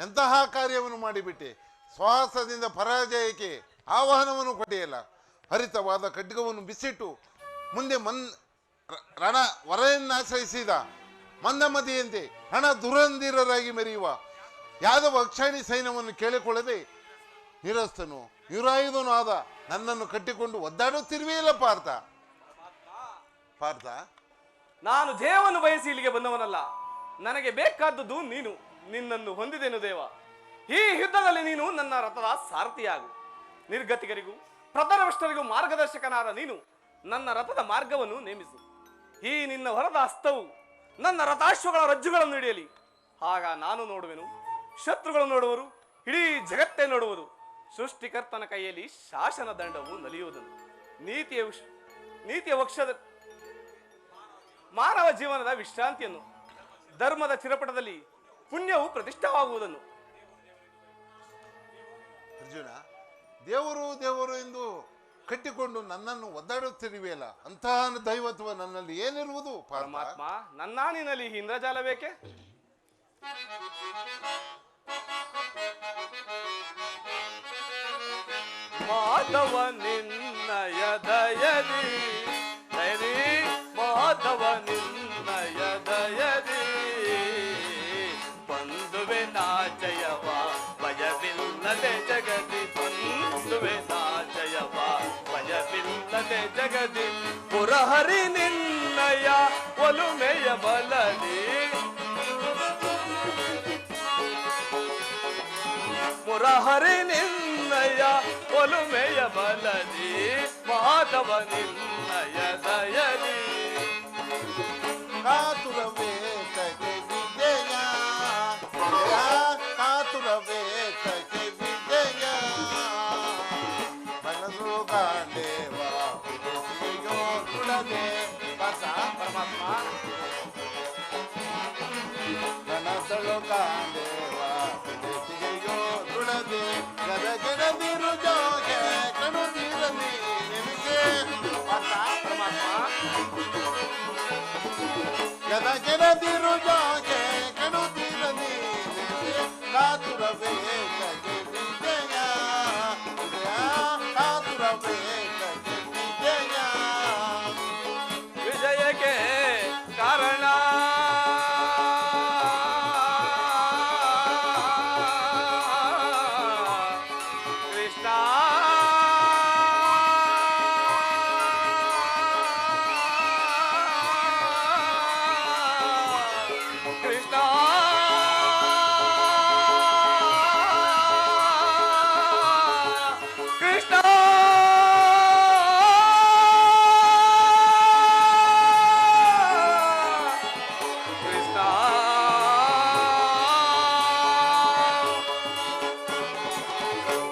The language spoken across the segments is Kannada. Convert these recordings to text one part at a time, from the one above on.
ಎಂತಹ ಕಾರ್ಯವನ್ನು ಮಾಡಿಬಿಟ್ಟೆ. ಶ್ವಾಸದಿಂದ ಪರಾಜಯಕ್ಕೆ ಆಹ್ವಾನವನ್ನು ಕೊಟ್ಟೆಯಲ್ಲ. ಹರಿತವಾದ ಖಡ್ಗವನ್ನು ಬಿಸಿಟ್ಟು ಮುಂದೆ ರಣ ವರೆಯನ್ನಾಶ್ರಯಿಸಿದ ಮಂದಮತಿಯಂತೆ ಹಣ ದುರಂಧೀರರಾಗಿ ಮೆರೆಯುವ ಯಾದವ ಅಕ್ಷಾಣಿ ಸೈನ್ಯವನ್ನು ಕೇಳಿಕೊಳ್ಳದೆ ನಿರಸ್ತನು ನಿರಾಯುಧನು ಆದ ನನ್ನನ್ನು ಕಟ್ಟಿಕೊಂಡು ಒದ್ದಾಡುತ್ತಿರುವೆಯಲ್ಲ ಪಾರ್ಥ. ಪಾರ್ಥ, ನಾನು ಜಯವನ್ನು ಬಯಸಿ ಇಲ್ಲಿಗೆ ಬಂದವನಲ್ಲ. ನನಗೆ ಬೇಕಾದದ್ದು ನೀನು. ನಿನ್ನನ್ನು ಹೊಂದಿದೆನು ದೇವ. ಈ ಯುದ್ಧದಲ್ಲಿ ನೀನು ನನ್ನ ರಥದ ಸಾರಥಿಯಾಗು. ನಿರ್ಗತಿಕರಿಗೂ ಪ್ರಧಾನವಷ್ಟರಿಗೂ ಮಾರ್ಗದರ್ಶಕನಾದ ನೀನು ನನ್ನ ರಥದ ಮಾರ್ಗವನ್ನು ನೇಮಿಸು. ಈ ನಿನ್ನ ಹೊರದ ಹಸ್ತವು ನನ್ನ ರಥಾಶ್ವಗಳ ರಜ್ಜುಗಳನ್ನು ಹಿಡಿಯಲಿ. ಆಗ ನಾನು ನೋಡುವೆನು, ಶತ್ರುಗಳು ನೋಡುವರು, ಇಡೀ ಜಗತ್ತೇ ನೋಡುವುದು. ಸೃಷ್ಟಿಕರ್ತನ ಕೈಯಲ್ಲಿ ಶಾಸನ ದಂಡವು ನಲಿಯುವುದನ್ನು, ನೀತಿಯ ವಕ್ಷದ ಮಾನವ ಜೀವನದ ವಿಶ್ರಾಂತಿಯನ್ನು, ಧರ್ಮದ ಚಿರಪಟದಲ್ಲಿ ಪುಣ್ಯವು ಪ್ರತಿಷ್ಠವಾಗುವುದನ್ನು. ಅರ್ಜುನ, ದೇವರು ದೇವರು ಎಂದು ಕಟ್ಟಿಕೊಂಡು ನನ್ನನ್ನು ಒದ್ದಾಡುತ್ತಿರುವೆಯಲ್ಲ, ಅಂತಹ ದೈವತ್ವ ನನ್ನಲ್ಲಿ ಏನಿರುವುದು? ಪರಮಾತ್ಮ, ನನ್ನ ನಿನ್ನಲ್ಲಿ ಇಂದ್ರಜಾಲ ಬೇಕೆ? ಮಾಧವ ನಿನ್ನಯ ದಯದಿ ದಯದಿ, ಮಾಧವ ನಿನ್ನಯ ದಯದಿ ಬಂಧುವೆ ನಾಚಯವ ಭಯವಿಲ್ಲದೆ ಜಗದಿ. ಬಂಧುವೆ ನಾಚಯವ ಭಯವಿಲ್ಲದೆ ಜಗದಿ. ಪುರಹರಿ ನಿನ್ನಯ ಒಲುಮೆಯ ಬಲದಿ, ಮುರಹರಿ ನಿನ್ನಯ ಒಲುಮೆಯ ಬಲದಿ. ಮಾಧವ ನಿನ್ನಯ ದಯದಿ. ಕಾತುರವೇ ತಗೆ ವಿಜಯ, ಕಾತುರವೇ ತಗೆ ವಿಜಯ. ಮನಸ್ಸು ಗಾಂಡೇವ ವಿದೇಶಿಯೋ ತುಳದೆ. ಪರಮಾತ್ಮ, ಮನಸ್ಸಳು ಗಾಂಡೇವ ವಿದೇಶಿಯೋ ತುಳದೆ. ಗದಗಡದಿರು ಜೋಗೆ ಕಣುದಿರಲಿ ನಿಮಗೆ. ಪರಮಾತ್ಮ, ಗದಗಡದಿರು ಜೋಗೆ ಕಣುದಿರಲಿ ನಿಮಗೆ. ಕಾತುರವೇ ತಗೆ ವಿಜಯ, ಕಾತುರವೇ ತಗೆ ವಿಜಯ. ವಿಜಯಕ್ಕೆ ಕಾರಣ ಕೃಷ್ಣ. ಕೃಷ್ಣ, ಕೃಷ್ಣ.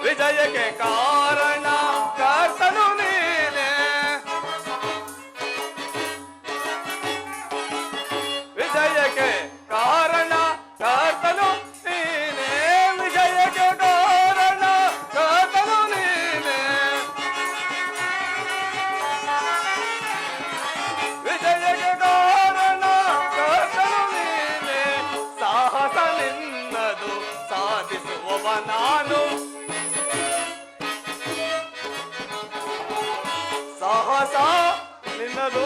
ವಿಜಯಕ್ಕೆ ಕಾರಣ ಕರ್ತನು ನೀನೆ. ವಿಜಯಕ್ಕೆ ಕಾರಣ ಕರ್ತನು ನೀನೆ. ವಿಜಯಕ್ಕೆ ಕಾರಣ ಕರ್ತನು ನೀನೆ. ವಿಜಯಕ್ಕೆ ಕಾರಣ ಕರ್ತನು ನೀನೆ. ಸಾಹಸ ನಿನ್ನದು ಸಾಧಿಸುವವ ನಾನು. ಸಾಹಸ ನಿನ್ನದು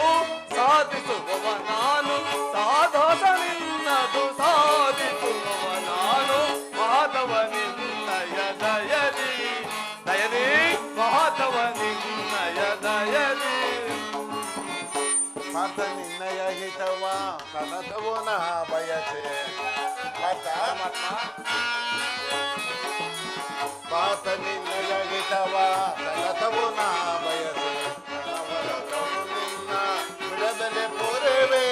ಸಾಧಿಸುವವ ನಾನು. ಸಾಹಸ ನಿನ್ನದು ಸಾಧಿಸುವವ ನಾನು. ಮಾಧವ ನಿನ್ನಯ ದಯದಿ ದಯದಿ. ಮಾಧವ ನಿನ್ನಯ ದಯದಿ. ಪಾರ್ಥ ನಿನ್ನಯ ಹಿತವ ಸತತವೋ ನ ಬಯಸೆ. ಪಾರ್ಥ ನಿನ್ನಯ ಹಿತವ ಸತತವೋ ನ ಬಯಸೆ. ಅನವರತವು ನಿನ್ನ ಬಿಡದಲೆ ಪೂರೈವೆ.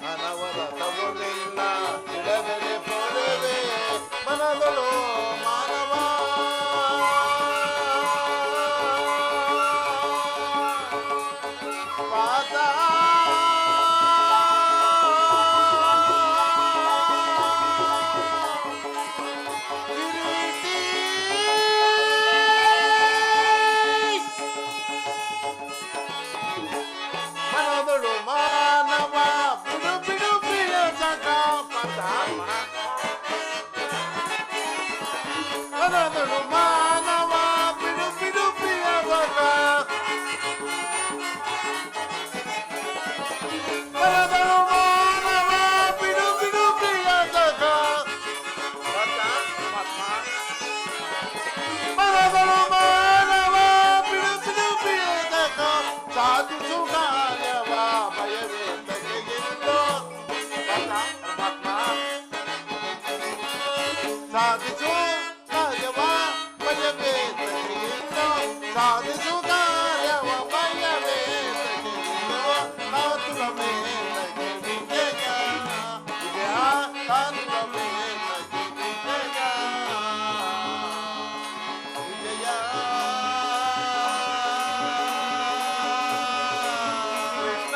ಅನವರತವು ನಿನ್ನ ಬಿಡದಲೆ ಪೂರೈವೆ. ಮನದಳು ಮಾನವ ಪಾದ ಕಿರೀಟಿ ಸಾಧಿಸು ಕಾರ್ಯವ ಭಯವೇ ತಡೆಯಿಲ್ಲೋ ಸಾಧಿಸು ಕಾರ್ಯವ ಭಯವೇ ತಡೆಯಿಲ್ಲೋ ಕಾತುರ ಮೇಲಗೆ ವಿಜಯ ವಿಜಯ ಕಾತುರ ಮೇಲಗೆ ವಿಜಯ ವಿಜಯ ಕೃಷ್ಣ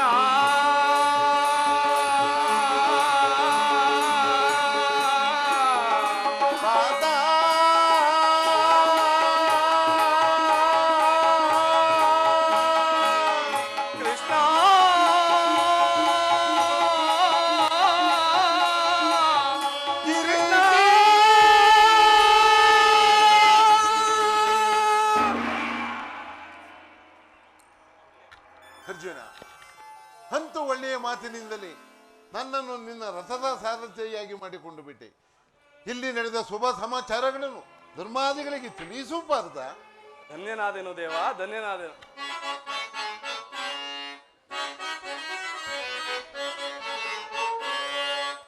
ಮಾತಾ ಕೃಷ್ಣ ಅರ್ಜುನ, ಅಂತೂ ಒಳ್ಳೆಯ ಮಾತಿನಿಂದಲೇ ನನ್ನನ್ನು ನಿನ್ನ ರಥದ ಸಾರಥಿಯಾಗಿ ಮಾಡಿಕೊಂಡು ಬಿಟ್ಟೆ. ಇಲ್ಲಿ ನಡೆದ ಶುಭ ಸಮಾಚಾರಗಳನ್ನು ಧರ್ಮಾದಿಗಳಿಗೆ ತಿಳಿಸಬಾರ್ದ? ಧನ್ಯನಾದೆನು ದೇವ, ಧನ್ಯನಾದೆನು.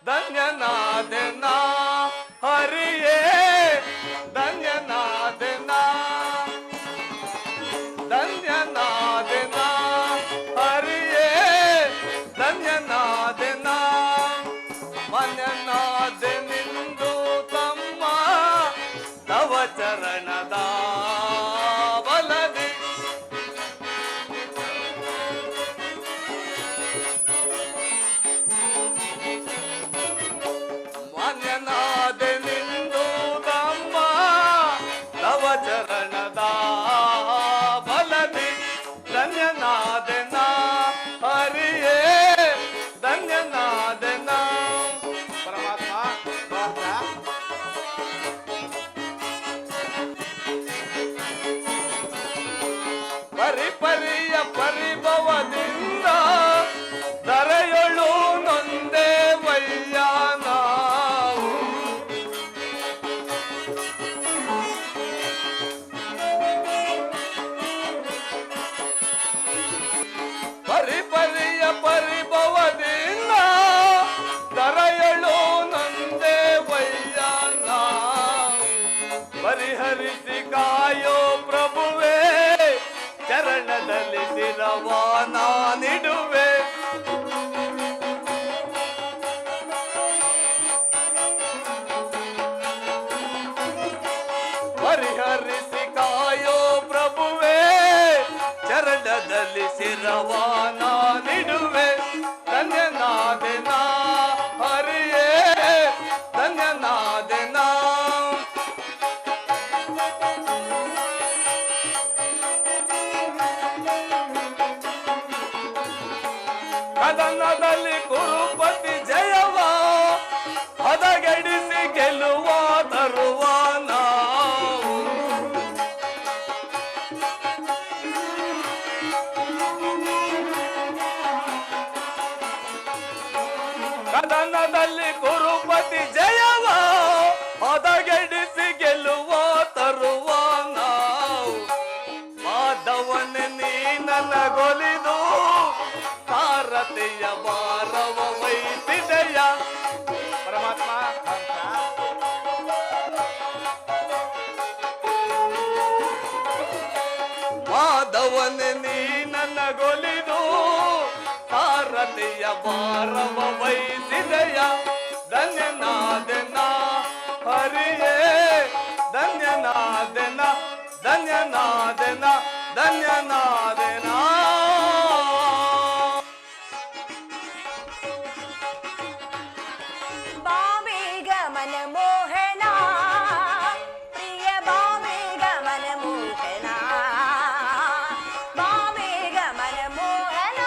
ಧನ್ಯನಾದೆನ ಹರಿಯೇ, ಧನ್ಯನಾದೆನ ಧನ್ಯನಾದೆನ ಹರಿಯೇ, ಧನ್ಯನಾದೆನ ಮನ್ಯನಾದೆನಿಂದು ತಮ್ಮ ತವ ಚರಣದ ಬಲದಿ. ಮಾನ್ಯನಾದೆನಿಂದು ತಮ್ಮ ತವ ಚರಣದ ಬಲದಿ. ಧನ್ಯನಾದೆನ ಹರಿಯೇ, ಧನ್ಯನಾದೆನ ಪರಮಾತ್ಮ. ಪರಿಪರಿಯ ಪರಿಭವದಿಂದ ಧರೆಯೊಳು ನೊಂದೇ ವಯ್ಯ ನಾವು. ಪರಿಪರಿಯ ಪರಿಭವದಿಂದ ಧರೆಯೊಳು ನೊಂದೇ ವಯ್ಯ ನಾವು. ಪರಿಹರಿಸಿ ಕಾಯೋ ಪ್ರಭುವೇ, ಚರಣದಲ್ಲಿ ಶಿರವ ನಾನಿಡುವೆ. ಪರಿಹರಿಸಿ ಕಾಯೋ ಪ್ರಭುವೇ, ಚರಣದಲ್ಲಿ ಶಿರವ ನಾನಿಡುವೆ. ಧನ್ಯನಾದೆನ ಹರಿಯೇ, ಧನ್ಯನಾದೆನ. ಕದನದಲ್ಲಿ ಕುರುಪತಿ ಜಯವ ಹದಗೆಡಿಸಿ ಗೆಲ್ಲುವ ತರುವ ನಾವು. ಕದನದಲ್ಲಿ ಕುರುಪತಿ ಜಯವ ಹದಗೆಡಿಸಿ ಗೆಲ್ಲುವ ತರುವ ನಾವು. ಮಾಧವನೆ ನೀ ನನಗೊಲಿದು ಸಾರಥಿಯ ಭಾರವ ವಹಿಸಿದೆಯ. ಪರಮಾತ್ಮ ಮಾಧವನೆ ನೀ ನನಗೊಲಿದು ಸಾರಥಿಯ ಭಾರವ ವಹಿಸಿದೆಯ. ಧನ್ಯನಾದೆನ ಹರಿಯೇ, ಧನ್ಯನಾದೆನ ಧನ್ಯನಾದೆನ ಧನ್ಯನಾದೆನ. ಬಾವೇಗ ಮನಮೋಹನ ಪ್ರಿಯ ಬಾವೇಗ ಮನಮೋಹನ, ಬಾವೇಗ ಮನಮೋಹನ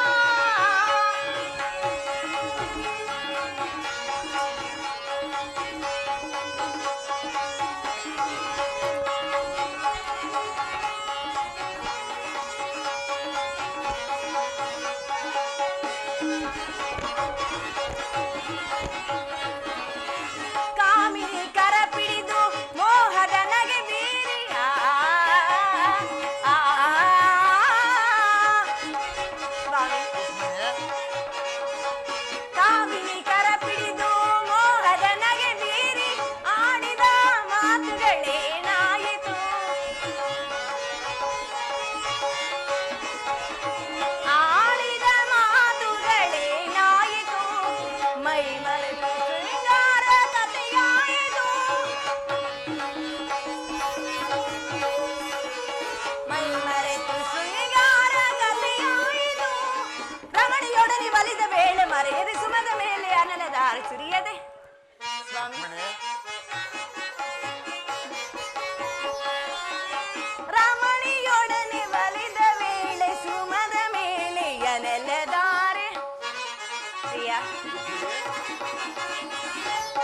ಮರೆಯದೆ ಸುಮದ ಮೇಲೆ ಅನಲದಾರ ಸುರಿಯದೆ. ಸ್ವಾಮಿ ರಮಣಿಯೊಡನೆ ಒಲಿದ ವೇಳೆ ಸುಮದ ಮೇಲೆ ಅನಲದಾರೆ ಪ್ರಿಯ.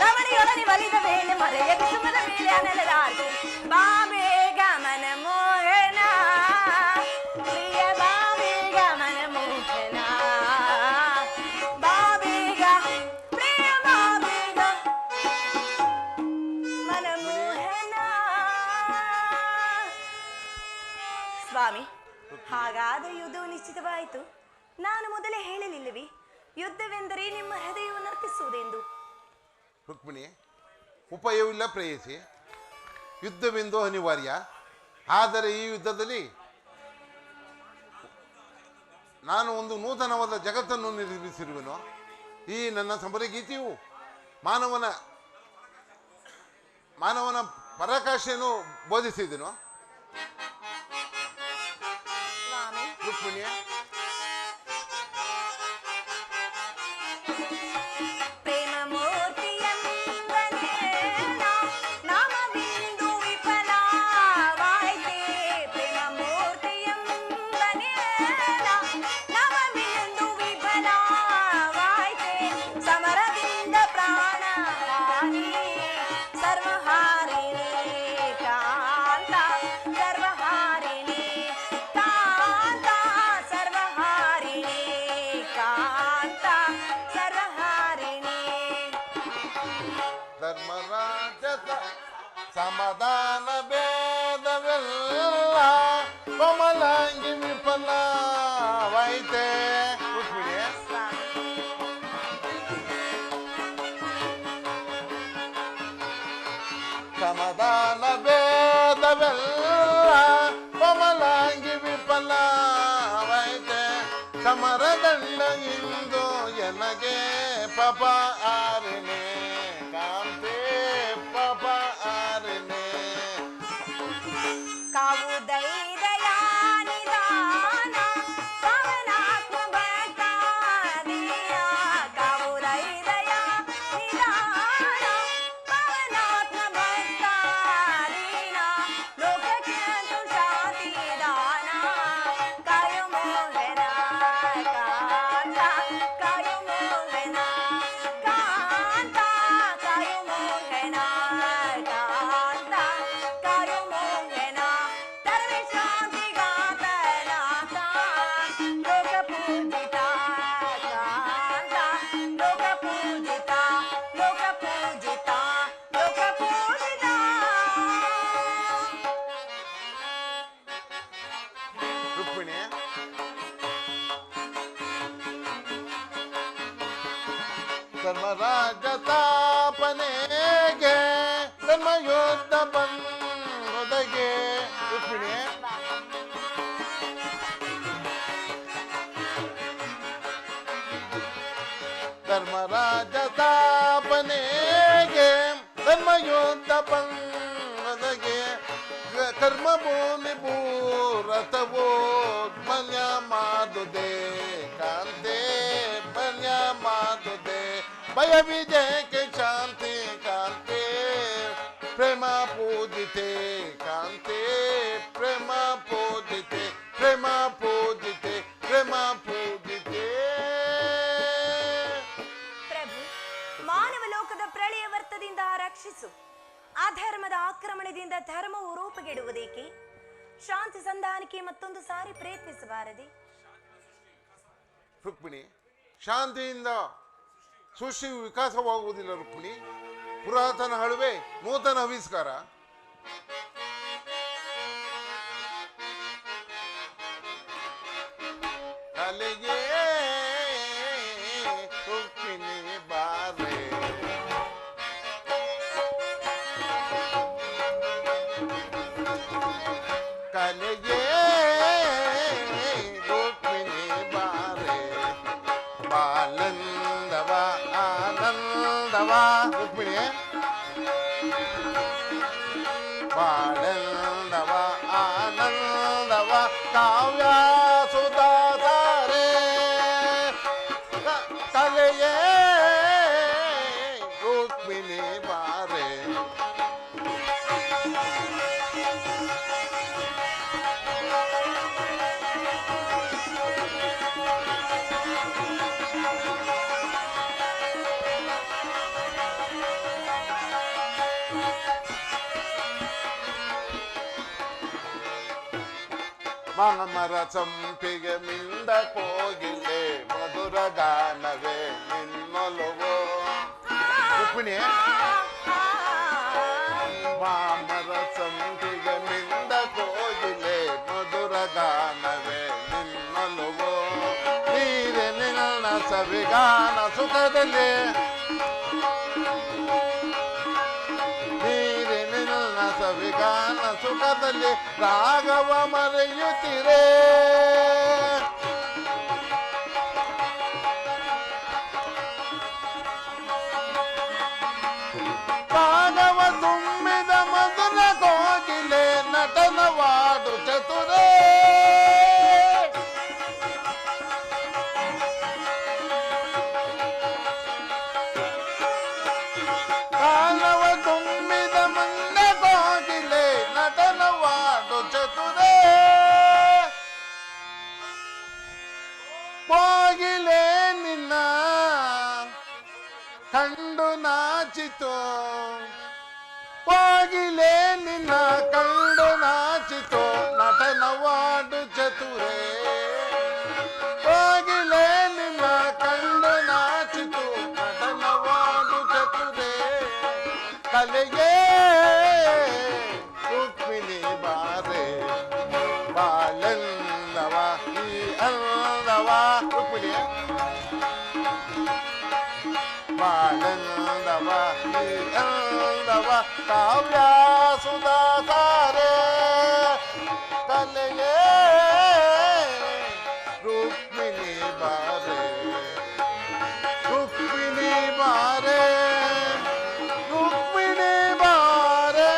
ರಮಣಿಯೊಡನೆ ಒಲಿದ ವೇಳೆ ಮರೆಯದೆ ಸುಮದ ಮೇಲೆ ಅನಲದಾರೆ. ಬಾ ಬೇಗ ಮನ ಮೋಹನ ಪ್ರಿಯ, ಬಾ ಬೇಗ ಮನ ಮೋಹನ, ಬಾ ಬೇಗ ಪ್ರಿಯ, ಬಾ ಬೇಗ ಮನ ಮೋಹನ. ಸ್ವಾಮಿ, ಹಾಗಾದರೆ ಯುದ್ಧವು ನಿಶ್ಚಿತವಾಯಿತು. ನಾನು ಮೊದಲೇ ಹೇಳಲಿಲ್ಲವೇ ಯುದ್ಧವೆಂದರೆ ನಿಮ್ಮ ಹೃದಯವನ್ನು ಅರ್ಪಿಸುವುದೆಂದು? ರುಕ್ಮಿಣಿ, ಉಪಾಯವಿಲ್ಲ ಪ್ರೇಯಸಿ, ಯುದ್ಧವೆಂದು ಅನಿವಾರ್ಯ. ಆದರೆ ಈ ಯುದ್ಧದಲ್ಲಿ ನಾನು ಒಂದು ನೂತನವಾದ ಜಗತ್ತನ್ನು ನಿರ್ಮಿಸಿರುವೆನು. ಈ ನನ್ನ ಸಮರಗೀತೆಯು ಮಾನವನ ಪರಾಕಾಷ್ಠೆಯನ್ನು ಬೋಧಿಸಿದೆನು. ರುಕ್ಮಿಣಿ, ಧರ್ಮರಾಜದ ಸಮಾಧಾನ ಭೇದವೆಲ್ಲ ಕೋಮಲಾಂಗಿ ವಿಫಲವಾಯಿತೆ. ಸಮಾಧಾನ ಭೇದವೆಲ್ಲ ಕೋಮಲಾಂಗಿ ವಿಫಲವಾಯಿತೆ. ಸಮರದಂಡ ಇಂದು ಎನಗೆ ಪಾಪ ಆರನೆ ಕಾಂತೆ, ಪಾಪ ಆರನೆ. ಕಾವು ದೈದಯಾನಿದಾನ ಪವನಾತ್ಮ ಭಕ್ತಾದೀನ, ಕಾವು ದೈದಯ ನಿದಾನ ಪವನಾತ್ಮ ಭಕ್ತಾದೀನ, ಲೋಕಕ್ಕೆ ಅಂತು ಶಾಂತಿದಾನ ಕಾಯು ಮೋಹನ ಕಾಂತ, ಕಾಯು ಮೋಹನ ಕಾಂತ, ಕಾಯು ಮೋಹನ ಕಾಂತ, ಕಾಯು ಮೋಹನ ಸರ್ವೇ ಶಾಂತಿ ಗಾತನಾಥ ಲೋಕ ಪೂಜಿತ ಕಾಂತ, ಲೋಕ ಪೂಜಿತ, ಲೋಕ ಪೂಜಿತ, ಲೋಕ ಪೂಜಿತ. ರುಕ್ಮಿಣಿ, ಧರ್ಮರಾಜ ತಾಪನೆಗೆ ಧರ್ಮಯೋದ್ಧ ಬಂದೊದಗೆ. ರುಕ್ಮಿಣಿ, ಧರ್ಮರಾಜ ತಾಪನೆಗೆ ಧರ್ಮಯೋದ್ಧ ಬಂದೊದಗೆ. ಕರ್ಮಭೂಮಿ ಭೂರಥವೋ ಮನ್ಯ ಮಾದುದೆ ಕಾಂತೆ, ಮನ್ಯ ಮಾದುದೆ. ಭಯ ವಿಜಯಕ್ಕೆ ಶಾಂತಿ ಕಾಂತೆ, ಪ್ರೇಮ ಪೂಜಿತೆ ಕಾಂತೆ, ಪ್ರೇಮ ಪೂಜಿತೆ, ಪ್ರೇಮ ಪೂಜಿತೆ, ಪ್ರೇಮ ಪೂಜಿತೆ. ಪ್ರಭು, ಮಾನವ ಲೋಕದ ಪ್ರಳಯ ವರ್ತದಿಂದ ರಕ್ಷಿಸು. ಅಧರ್ಮದ ಆಕ್ರಮಣದಿಂದ ಧರ್ಮವು ರೂಪುಗೆಡುವುದೇಕೆ? ಶಾಂತಿ ಸಂಧಾನಕ್ಕೆ ಮತ್ತೊಂದು ಸಾರಿ ಪ್ರಯತ್ನಿಸಬಾರದೆ? ರುಕ್ಮಿಣಿ, ಶಾಂತಿಯಿಂದ ಸೃಷ್ಟಿಯು ವಿಕಾಸವಾಗುವುದಿಲ್ಲ ರುಕ್ಮಿಣಿ. ಪುರಾತನ ಹಳುವೆ ನೂತನ ಆವಿಷ್ಕಾರ. ಕಲೆಗೆ ರುಕ್ಮಿಣಿ ಬಾರೆ, ಕಲೆಗೆ ರುಕ್ಮಿಣಿ ಬಾರೆ. ಬಾಲಂದವ ಆನಂದವ ರುಕ್ಮಿಣಿ, ಬಾಳಂದವ ಆನಂದವ ಕಾವ್ಯ ಸುಧಾರೆ. ಕಲೆಯ ಮಾಮರ ಸಂಪಿಗೆ ಮಿಂದ ಕೋಗಿಲೆ ಮಧುರ ಗಾನವೇ ನಿನ್ನೊಲವೋ. ರುಕ್ಮಿಣಿ, ಮಾಮರ ಸಂಪಿಗೆ ಮಿಂದ ಕೋಗಿಲೆ ಮಧುರ ಗಾನವೇ ನಿನ್ನೊಲವೋ. ನೀರೆ ನಿನ್ನ ಸವಿಗಾನ ಸುಖದಲ್ಲಿ, ನೀರೆ ನಿನ್ನ ಸವಿಗಾನ ಸುಖದಲ್ಲಿ ರಾಗವ ಮರೆಯುತ್ತಿರೇ. ರಾಗವ ತುಂಬಿದ ಮಧುರ ಕೋಗಿಲೆ ನಟನವಾಡು ಚತುರೇ. ರಾಗವ ತುಂಬಿದ ಮಂದ ಕೋಗಿಲೆ ನಟನವಾಡು ಚತುರೇ. ಕೋಗಿಲೆ ನಿನ್ನ ಕಂಡು ನಾಚಿತು, ಕೋಗಿಲೆ ನಿನ್ನ ಕಂಡು ನಾಚಿತು ನಟನವಾಡು ಚತುರೇ. ಕೋಗಿಲೆ ನಿನ್ನ ಕಂಡು ನಾಚಿತು ನಟನವಾಡು ಚತುರೇ. ಕಲೆಗೆ ರುಕ್ಮಿಣಿ ಬಾರೆ ಬಾಳೆಲ್ಲವ ಈ ಅಲ್ಲವ. ರುಕ್ಮಿಣಿ ಬಾಳೆಲ್ಲವ ಈ ಅಲ್ಲವ ಕಾವ್ಯ ಸುಧಾತಾರೆ. ಕಲೆಗೆ ರುಕ್ಮಿಣಿ ಬಾರೆ, ರುಕ್ಮಿಣಿ ಬಾರೆ, ರುಕ್ಮಿಣಿ ಬಾರೆ.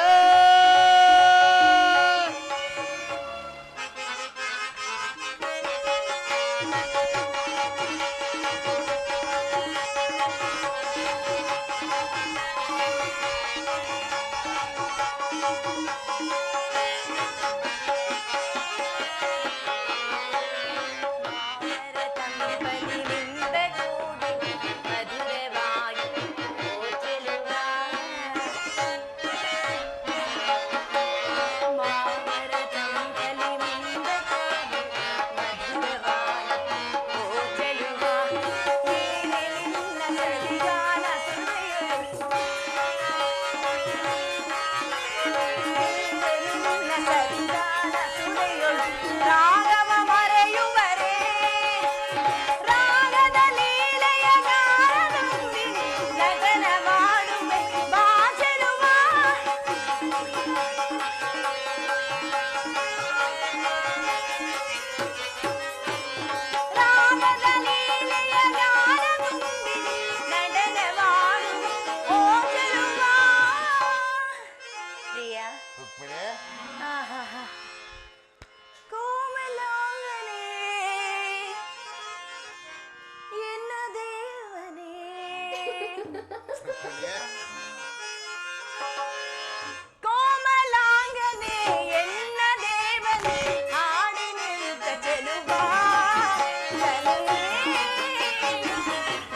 ಕೋಮಲಾಂಗನೆ ಎನ್ನ ದೇವನೇ ಹಾಡಿನಿರುತ್ತ ಚೆಲುವಾ.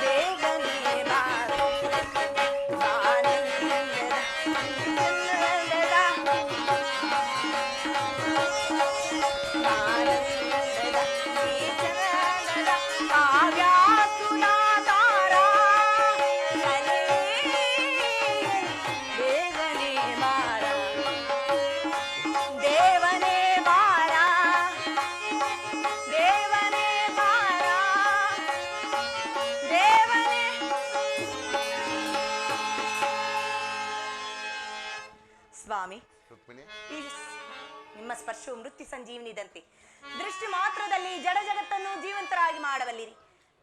ಬೇಗನೆ ಬಾರು ಆನಂದದ ಕಾವ್ಯಾಸುನಾಧಾರ. ಬೇಗನೆ ಬಾರ ದೇವನೇ ಬಾರ, ದೇವನೇ ಬಾರ, ದೇವನೇ. ಸ್ವಾಮಿ, ರುಕ್ಮಿಣಿ, ನಿಮ್ಮ ಸ್ಪರ್ಶವು ಮೃತ್ಯು ಸಂಜೀವನಿದಂತೆ ದೃಷ್ಟಿ ಮಾತ್ರದಲ್ಲಿ ಜಡ ಜಗತ್ತನ್ನು ಜೀವಂತರಾಗಿ ಮಾಡಬಲ್ಲಿರಿ.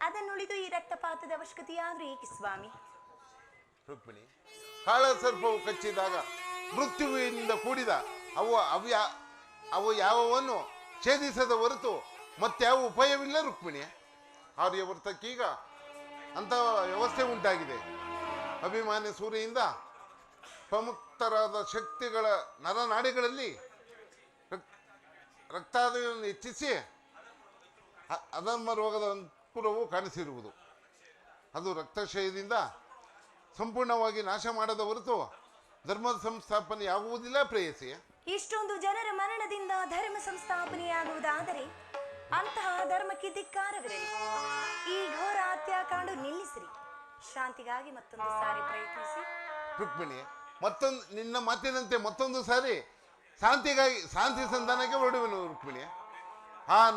ಅದನ್ನುಳಿದು ಈ ರಕ್ತಪಾತದ ಅವಶ್ಯಕತೆಯಾದ್ರೂ ಏಕೆ ಸ್ವಾಮಿ? ರುಕ್ಮಿಣಿ, ಕಾಳ ಸರ್ಪವು ಕಚ್ಚಿದಾಗ ಮೃತ್ಯುವಿನಿಂದ ಕೂಡಿದ ಅವು ಯಾವವನ್ನು ಛೇದಿಸದ ಹೊರತು ಮತ್ಯಾವ ಉಪಾಯವಿಲ್ಲ ರುಕ್ಮಿಣಿ. ಆರ್ಯವರ್ತಕ್ಕೀಗ ಅಂತ ವ್ಯವಸ್ಥೆ ಉಂಟಾಗಿದೆ. ಅಭಿಮಾನಿ ಸೂರ್ಯದಿಂದ ಪ್ರಮುಖರಾದ ಶಕ್ತಿಗಳ ನರನಾಡಿಗಳಲ್ಲಿ ರಕ್ತಾದಿಯನ್ನು ಹೆಚ್ಚಿಸಿ ಅಧರ್ಮ ರೋಗದ ಅಂಕುರವು ಕಾಣಿಸಿರುವುದು. ಅದು ರಕ್ತಕ್ಷಯದಿಂದ ಸಂಪೂರ್ಣವಾಗಿ ನಾಶ ಮಾಡದ ಹೊರತು ಧರ್ಮದ ಸಂಸ್ಥಾಪನೆ ಆಗುವುದಿಲ್ಲ ಪ್ರೇಯಸಿ. ಇಷ್ಟೊಂದು ಜನರ ಮರಣದಿಂದ ಧರ್ಮ ಸಂಸ್ಥಾಪನೆಯಾಗುವುದಾದರೆ ಅಂತಹ ಧರ್ಮಕ್ಕೆ ಧಿಕ್ಕಾರವಿರಲಿ. ಈ ಘೋರ ಹತ್ಯಾಕಾಂಡ ನಿಲ್ಲಿಸಿರಿ. ಶಾಂತಿಗಾಗಿ ಮತ್ತೊಂದು ಸಾರಿ ಪ್ರಯತ್ನಿಸಿ. ರುಕ್ಮಿಣಿ, ನಿನ್ನ ಮಾತಿನಂತೆ ಮತ್ತೊಂದು ಸಾರಿ ಶಾಂತಿ ಸಂಧಾನಕ್ಕೆ ಹೊರಡುವೆನು ರುಕ್ಮಿಣಿ.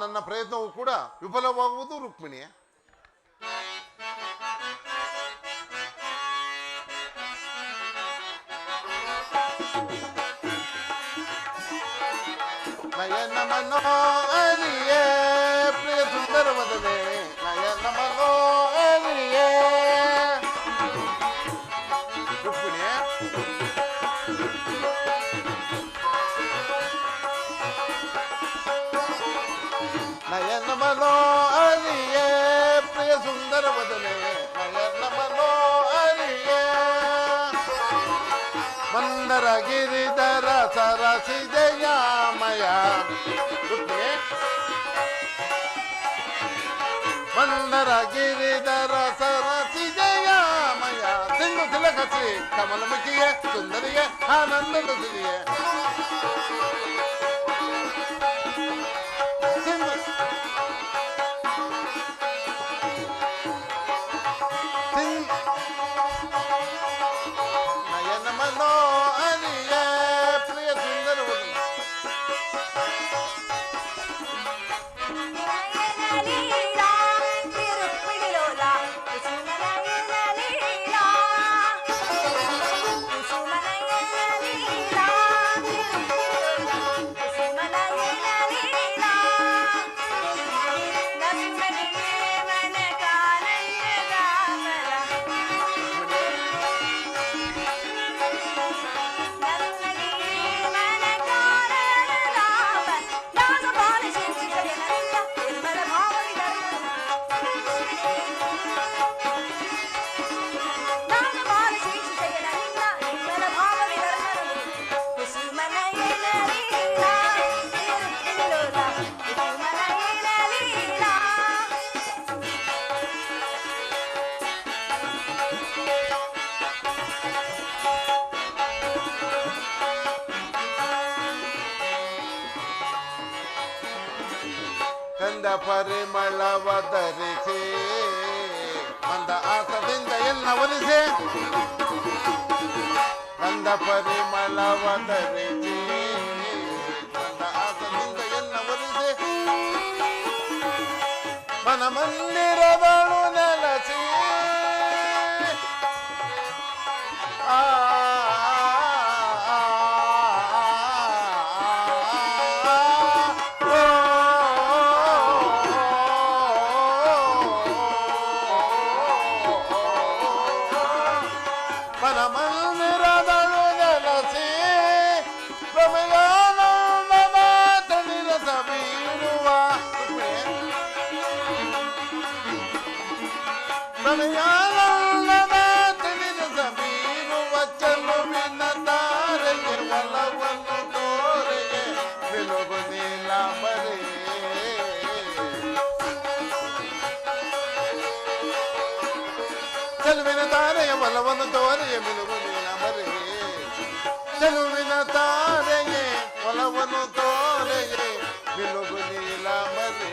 ನನ್ನ ಪ್ರಯತ್ನವೂ ಕೂಡ ವಿಫಲವಾಗುವುದು ರುಕ್ಮಿಣಿ. ನಯನ ಮನೋಹರಿಯೇ ಪ್ರಿಯ ಸುಂದರ ವದನೆ, ನಯನ ಮನೋಹರಿಯೇ ರುಕ್ಮಿಣಿ. ನಯನ ಮನೋಹರಿಯೇ ಪ್ರಿಯ ಸುಂದರ ವದನೆ, ನಯನ ಮನೋಹರಿಯೇ ಮಂದರ ಗಿರಿಧರ ಸರಸಿದೆಯಾಮಯ ರುಕ್ಮಿಣಿ. ಮಂದರ ಗಿರಿಧರ ಸರಸಿದೆಯಾಮಯ ಸಿಂಧು ತಿಲಕಸಿ ಕಮಲಮುಖಿಯೇ ಸುಂದರಿಯೇ ಆನಂದದ ಸಿರಿಯೇ ನಯನ ಮನೋಹರಿಯೇ ಪ್ರಿಯ ಸುಂದರ ಕಂದ ಪರಿಮಳವ ಧರಿಸಿ ಮಂದ ಆಸದಿಂದ ಎಲ್ಲ ಒಲಿಸಿ, ಕಂದ ಪರಿಮಳವ ಧರಿಸಿ ಮಂದ ಆಸದಿಂದ ಎಲ್ಲ ಒಲಿಸಿ, ಮನ ಮಂದಿರದಳು ನೆಲಸಿ ಮನಮಂದಿರದಳು ನೆಲಸಿ ಪ್ರಮಯಾನಂದದ ತಳಿರಸ ಬೀರುವ ಪ್ರಮಯಾನಂದದ ತಳಿರಸ ಬೀರುವ ಚೆಲುವಿನ ತಾರೆಗೆ ಒಲವನ್ನು ತೋರೆಗೆ ಬೆಲುಗು ನೀಲಾಂಬರೇ ಚೆಲುವಿನ ತಾರೆಯ ಒಲವನ್ನು ತೋರೆಯ ಮಿಲುಗು ನೀಲಾಂಬರೇ, ಚೆಲುವಿನ ತಾರೆಗೆ ಒಲವನ್ನು ತೋರೆಗೆ ಮಿಲುಗು ನೀಲಾಂಬರೇ.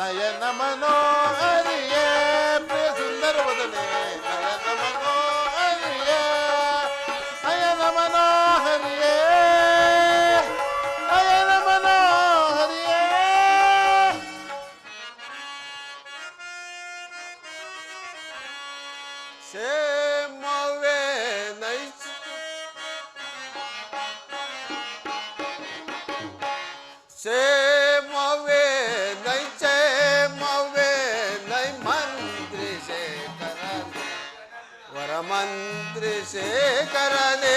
ನಯನ ಮನೋಹರಿಯೇ ಪ್ರಿಯ ಸುಂದರ ವದನೆ, ನಯನ ಮನೋಹರಿಯೇ ನಯನ ಮನೋಹರಿಯೇ ನಯನ ಮನೋಹರಿಯೇ. ಸೇಮವೇ ನೈಸ್ ಸೇಮವೇ ನೈ ಸೇಮವೇ ನೈ ಮಂತ್ರಿ ಶೇಖರನೇ ವರಮಂತ್ರಿ ಶೇಖರನೇ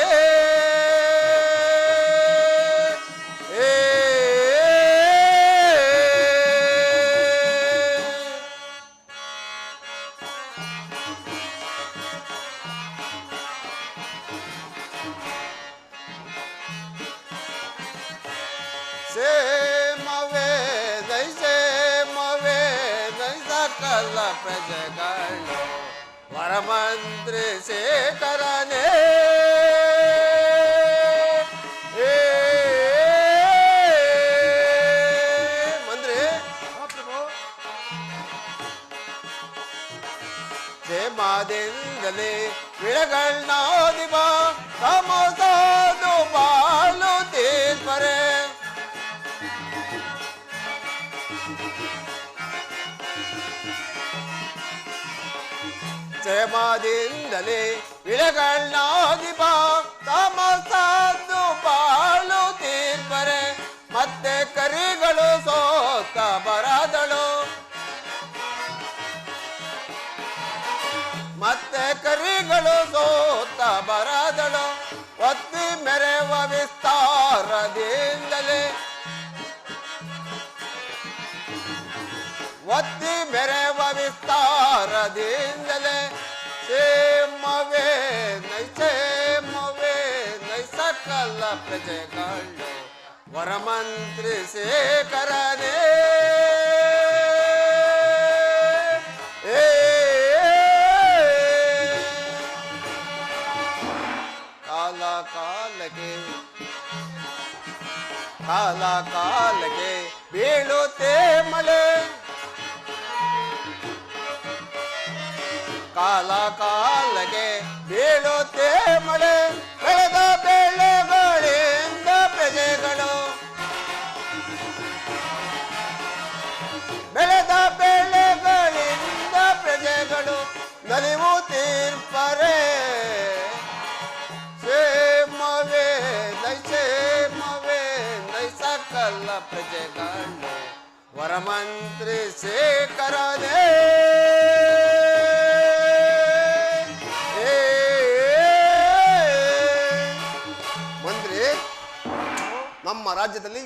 ಸೇಮವೇ ನೈ ಸಕಲ ಪ್ರಜೆಗಳು ವರಮಂತ್ರಿ ಶೇಖರನೇ ಕ್ಷೇಮದಿಂದಲೇ ವಿಳಗಳನ್ನಾದಿ ಬಾ ಸಮೋಸಾದು ಬಾಳು ತೀರ್ಪರೆ ಕ್ಷೇಮದಿಂದಲೇ ವಿಳಗಳನ್ನಾದಿ ಬಾ ಸಮೋಸಾದು ಬಾಳು ತೀರ್ಪರೆ ಮತ್ತೆ ಕರಿಗಳು ಸೋತ ಬರದಳು ಮತ್ತೆ ಕರಿಗಳು ಸೋತ ಬರದಳು ಒತ್ತಿ ಮೆರೆವ ವಿಸ್ತಾರದಿಂದಲೇ ಒತ್ತಿ ಮೆರೆವ ವಿಸ್ತಾರದಿಂದಲೇ ಕ್ಷೇಮವೇ ನೈ ಸಕಲ ಪ್ರಜೆಗಳು ವರಮಂತ್ರಿ ಶೇಖರನೇ ಕಾಲ ಕಾಲಕ್ಕೆ ಬೀಳುತ್ತೆ ಮಳೆ ಕಾಲ ಕಾಲಕ್ಕೆ ಬೀಳುತ್ತೆ ಮಳೆ ಬೆಳೆದ ಬೆಳೆಗಳಿಂದ ಪ್ರಜೆಗಳು ಬೆಳೆದ ಬೆಳೆಗಳಿಂದ ಪ್ರಜೆಗಳು ನಲಿವು ತೀರ್ಪರೆ ಕ್ಷೇಮವೇ ನೈ ಸಕಲ ಪ್ರಜೆಗಳು ವರಮಂತ್ರಿ ಶೇಖರನೇ ಮಂತ್ರಿ, ನಮ್ಮ ರಾಜ್ಯದಲ್ಲಿ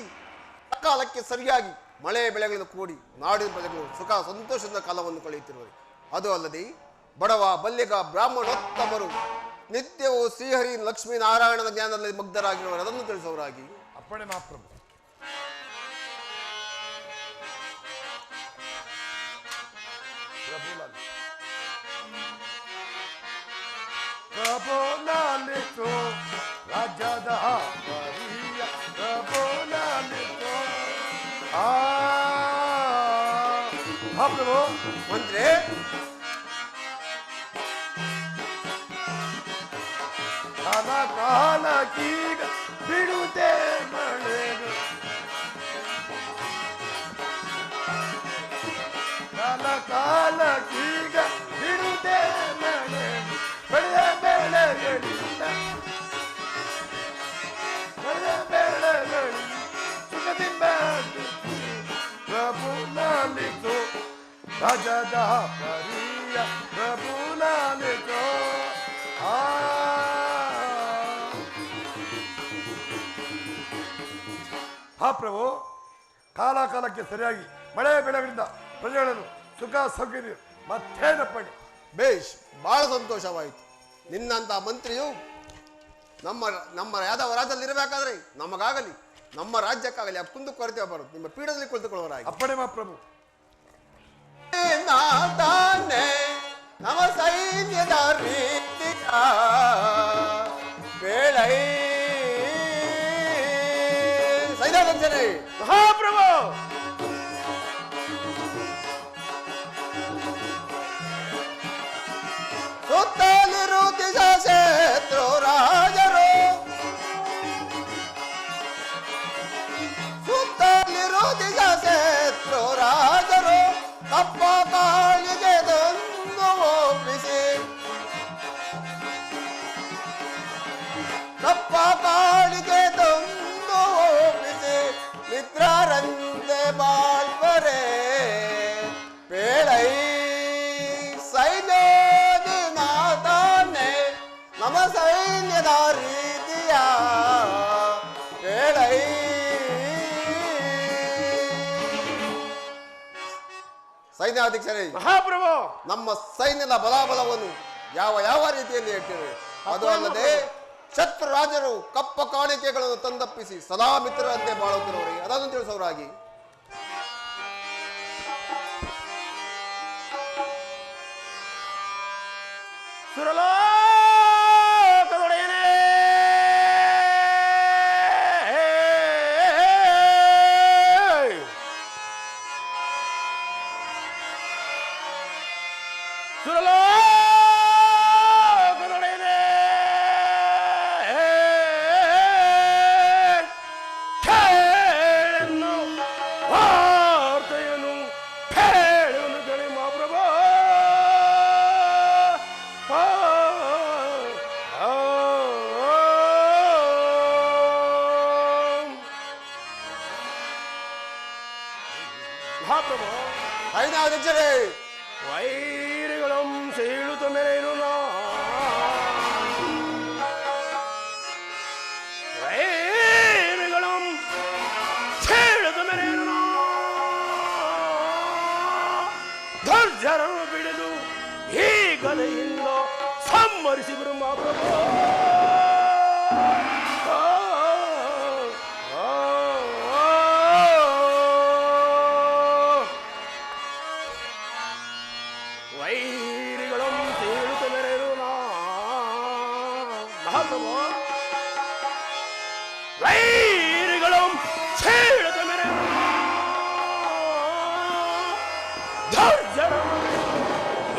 ಸಕಾಲಕ್ಕೆ ಸರಿಯಾಗಿ ಮಳೆ ಬೆಳೆಗಳನ್ನು ಕೂಡಿ ನಾಡಿನ ಪ್ರಜೆಗಳು ಸುಖ ಸಂತೋಷದ ಕಾಲವನ್ನು ಕಳೆಯುತ್ತಿರುವರು. ಅದು ಅಲ್ಲದೆ ಬಡವ ಬಲ್ಲಿಗ ಬ್ರಾಹ್ಮಣೋತ್ತಮರು ನಿತ್ಯವೂ ಶ್ರೀಹರಿ ಲಕ್ಷ್ಮೀ ನಾರಾಯಣನ ಜ್ಞಾನದಲ್ಲಿ ಮುಗ್ಧರಾಗಿರುವರು. ಅದನ್ನು ತಿಳಿಸುವವರಾಗಿ ಅಪ್ಪಣೆ ಮಹಾಪ್ರಭು. ಪ್ರಭುಲಾಲಿತು ರಾಜ್ಯದ ಪರಿಯ ಪ್ರಭುಲಾಲಿತು ಮಹಾಪ್ರಭು. ಮಂತ್ರಿ, ಕಾಲ ಕಾಲಕ್ಕೀಗ ಬಿಡುತ್ತೆ ಮಳೆನು ಕಾಲ ಕಾಲಕ್ಕೀಗ ಬಿಡುತ್ತೆ ಮಳೆನು ಬೆಳೆದ ಬೆಳೆಗಳಿಂದ ಸುಖದಿಂದ ಪ್ರಭು ಲಾಲಿತು ರಾಜದ ಪರಿಯ ಪ್ರಭು ಲಾಲಿತು ಪ್ರಭು. ಕಾಲ ಕಾಲಕ್ಕೆ ಸರಿಯಾಗಿ ಮಳೆ ಬೆಳೆಗಳಿಂದ ಪ್ರಜೆಗಳನ್ನು ಸುಖ ಸೌಕರ್ಯ ಮತ್ತೇನಪ್ಪಣೆ. ಬೇಷ್, ಬಹಳ ಸಂತೋಷವಾಯಿತು. ನಿನ್ನಂತ ಮಂತ್ರಿಯು ನಮ್ಮ ಯಾದವ ರಾಜ್ಯದಲ್ಲಿ ಇರಬೇಕಾದ್ರೆ ನಮಗಾಗಲಿ ನಮ್ಮ ರಾಜ್ಯಕ್ಕಾಗಲಿ ಆ ಕುಂದು ಕೊರತೆ ಬರುವುದು ನಿಮ್ಮ ಪೀಠದಲ್ಲಿ ಕುಳಿತುಕೊಳ್ಳುವರಾಗಿ. ಅಪ್ಪಣೆ ಮಹಾಪ್ರಭು. ನಮ ಸೈನ್ಯದ ರೀತಿಯ ಬೇಳೈ ಸೈನ್ಯಾಧ್ಯಕ್ಷರೇ ಮಹಾಪ್ರಭು. ಸುತ್ತಲಿರು ದಿಶಾಕ್ಷೇತ್ರು ರಾಜರು ಸುತ್ತಲಿರು ದಿಶಾಕ್ಷೇತ್ರು ರಾಜರು ಕಪ್ಪ ಕಾಳಿಗೆ ತಂದು ಒಪ್ಪಿಸಿ ಕಪ್ಪ ಕಾಳಿಗೆ ತಂದು ಒಪ್ಪಿಸಿ ಮಿತ್ರರಂತೆ ಬಾಳ್ವರೆ ಬೇಳೈ ಸೈನ್ಯನಾಥನೇ ನಮ್ಮ ಸೈನ್ಯದ ರೀತಿಯ ಬೇಳೈ. ಸೈನ್ಯಾಧ್ಯಕ್ಷರೇ ಮಹಾಪ್ರಭು, ನಮ್ಮ ಸೈನ್ಯದ ಬಲಾಬಲವನ್ನು ಯಾವ ರೀತಿಯಲ್ಲಿ ಇಟ್ಟಿವೆ. ಅದು ಅಲ್ಲದೆ ಶತ್ರು ರಾಜರು ಕಪ್ಪ ಕಾಣಿಕೆಗಳನ್ನು ತಂದಪ್ಪಿಸಿ ಸದಾ ಮಿತ್ರರಂತೆ ಬಾಳುತ್ತಿರುವವರಿಗೆ ಅದನ್ನು ತಿಳಿಸೋರಾಗಿ. ಸುರಲೋಕದೊಡೆಯನೇ ಸುರಲೋ ಸೈನ್ಯಾಧ್ಯಕ್ಷರೇ, ವೈರಿಗಳಂ ಸೀಳುತ್ತ ಮೇಲೇನು ವೈರಿಗಳಂ ಸೀಳುತ್ತ ಮೇಲೇನು ಧರ್ಜರನ್ನು ಬಿಡಿದು ಈ ಗದೆಯಿಂದ ಸಂಹರಿಸಿದರು ಮಹಾಪ್ರಭು. ವೈರಿಗಳಂ ಸೀಳುತ್ತ ಮೇಲೇನು ಮಹಾಪ್ರಭು. ವೈರಿಗಳಂ ಸೀಳುತ್ತ ಮೇಲೇನು ಧರ್ಜರನ್ನು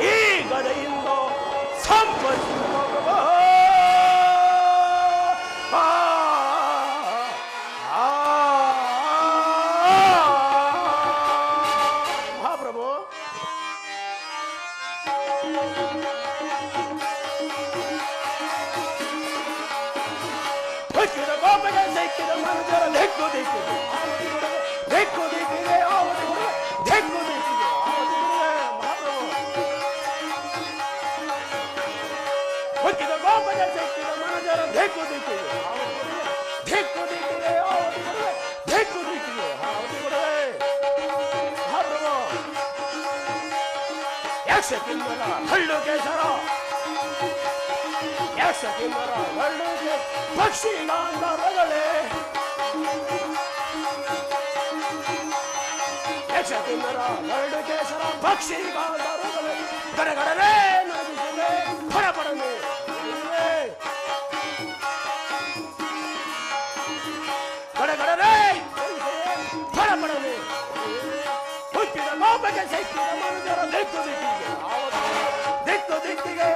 ಈ ಗದೆಯಿಂದ ಸಂಪರ್ಕಿಸಿದ ಮಹಾಪ್ರಭು. ಮಹಾಪ್ರಭು ಹೊಕ್ಕಿದ ಕೋಪಗೆ ಸಿಕ್ಕಿದ ಮನುಜರ ಲೆಕ್ಕು ದಿಕ್ಕಿದೆ ಲೆಕ್ಕು ದಿಕ್ಕಿದೆ ಆವತ್ತು ಲೆಕ್ಕು ದಿಕ್ಕಿದೆ ಮಹಾಪ್ರಭು. ಹೊಕ್ಕಿದ ಕೋಪಗೆ ಸಿಕ್ಕಿದ ಮನುಜರ ಲೆಕ್ಕು ದಿಕ್ಕಿದೆ ಲೆಕ್ಕು ದಿಕ್ಕಿದೆ ಆವತ್ತು ಲೆಕ್ಕು ದಿಕ್ಕಿದೆ ಮಹಾಪ್ರಭು. ಯಕ್ಷ ಕಿನ್ನರ ಹಳ್ಳು ಕೇಸರ ಯಕ್ಷ ಕಿನ್ನರ ಹಳ್ಳು ಪಕ್ಷಿ ಗಾಂಧರ್ವಗಳೇ ಯಕ್ಷ ಕಿನ್ನರ ಹಳ್ಳು ಕೇಸರ ಪಕ್ಷಿ ಗಾಂಧರ್ವಗಳೇ ಗಡಗಡನೆ ನಗಿಸಿದೆ ಪಡಪಡನೆ ಗಡಗಡನೆ ಪಡಪಡನೆ ಹುಟ್ಟಿದ ಕೋಪಕ್ಕೆ ಸಿಕ್ಕಿದ ಮನುಜರ ದಿಕ್ಕು ದಿಕ್ಕಿಗೆ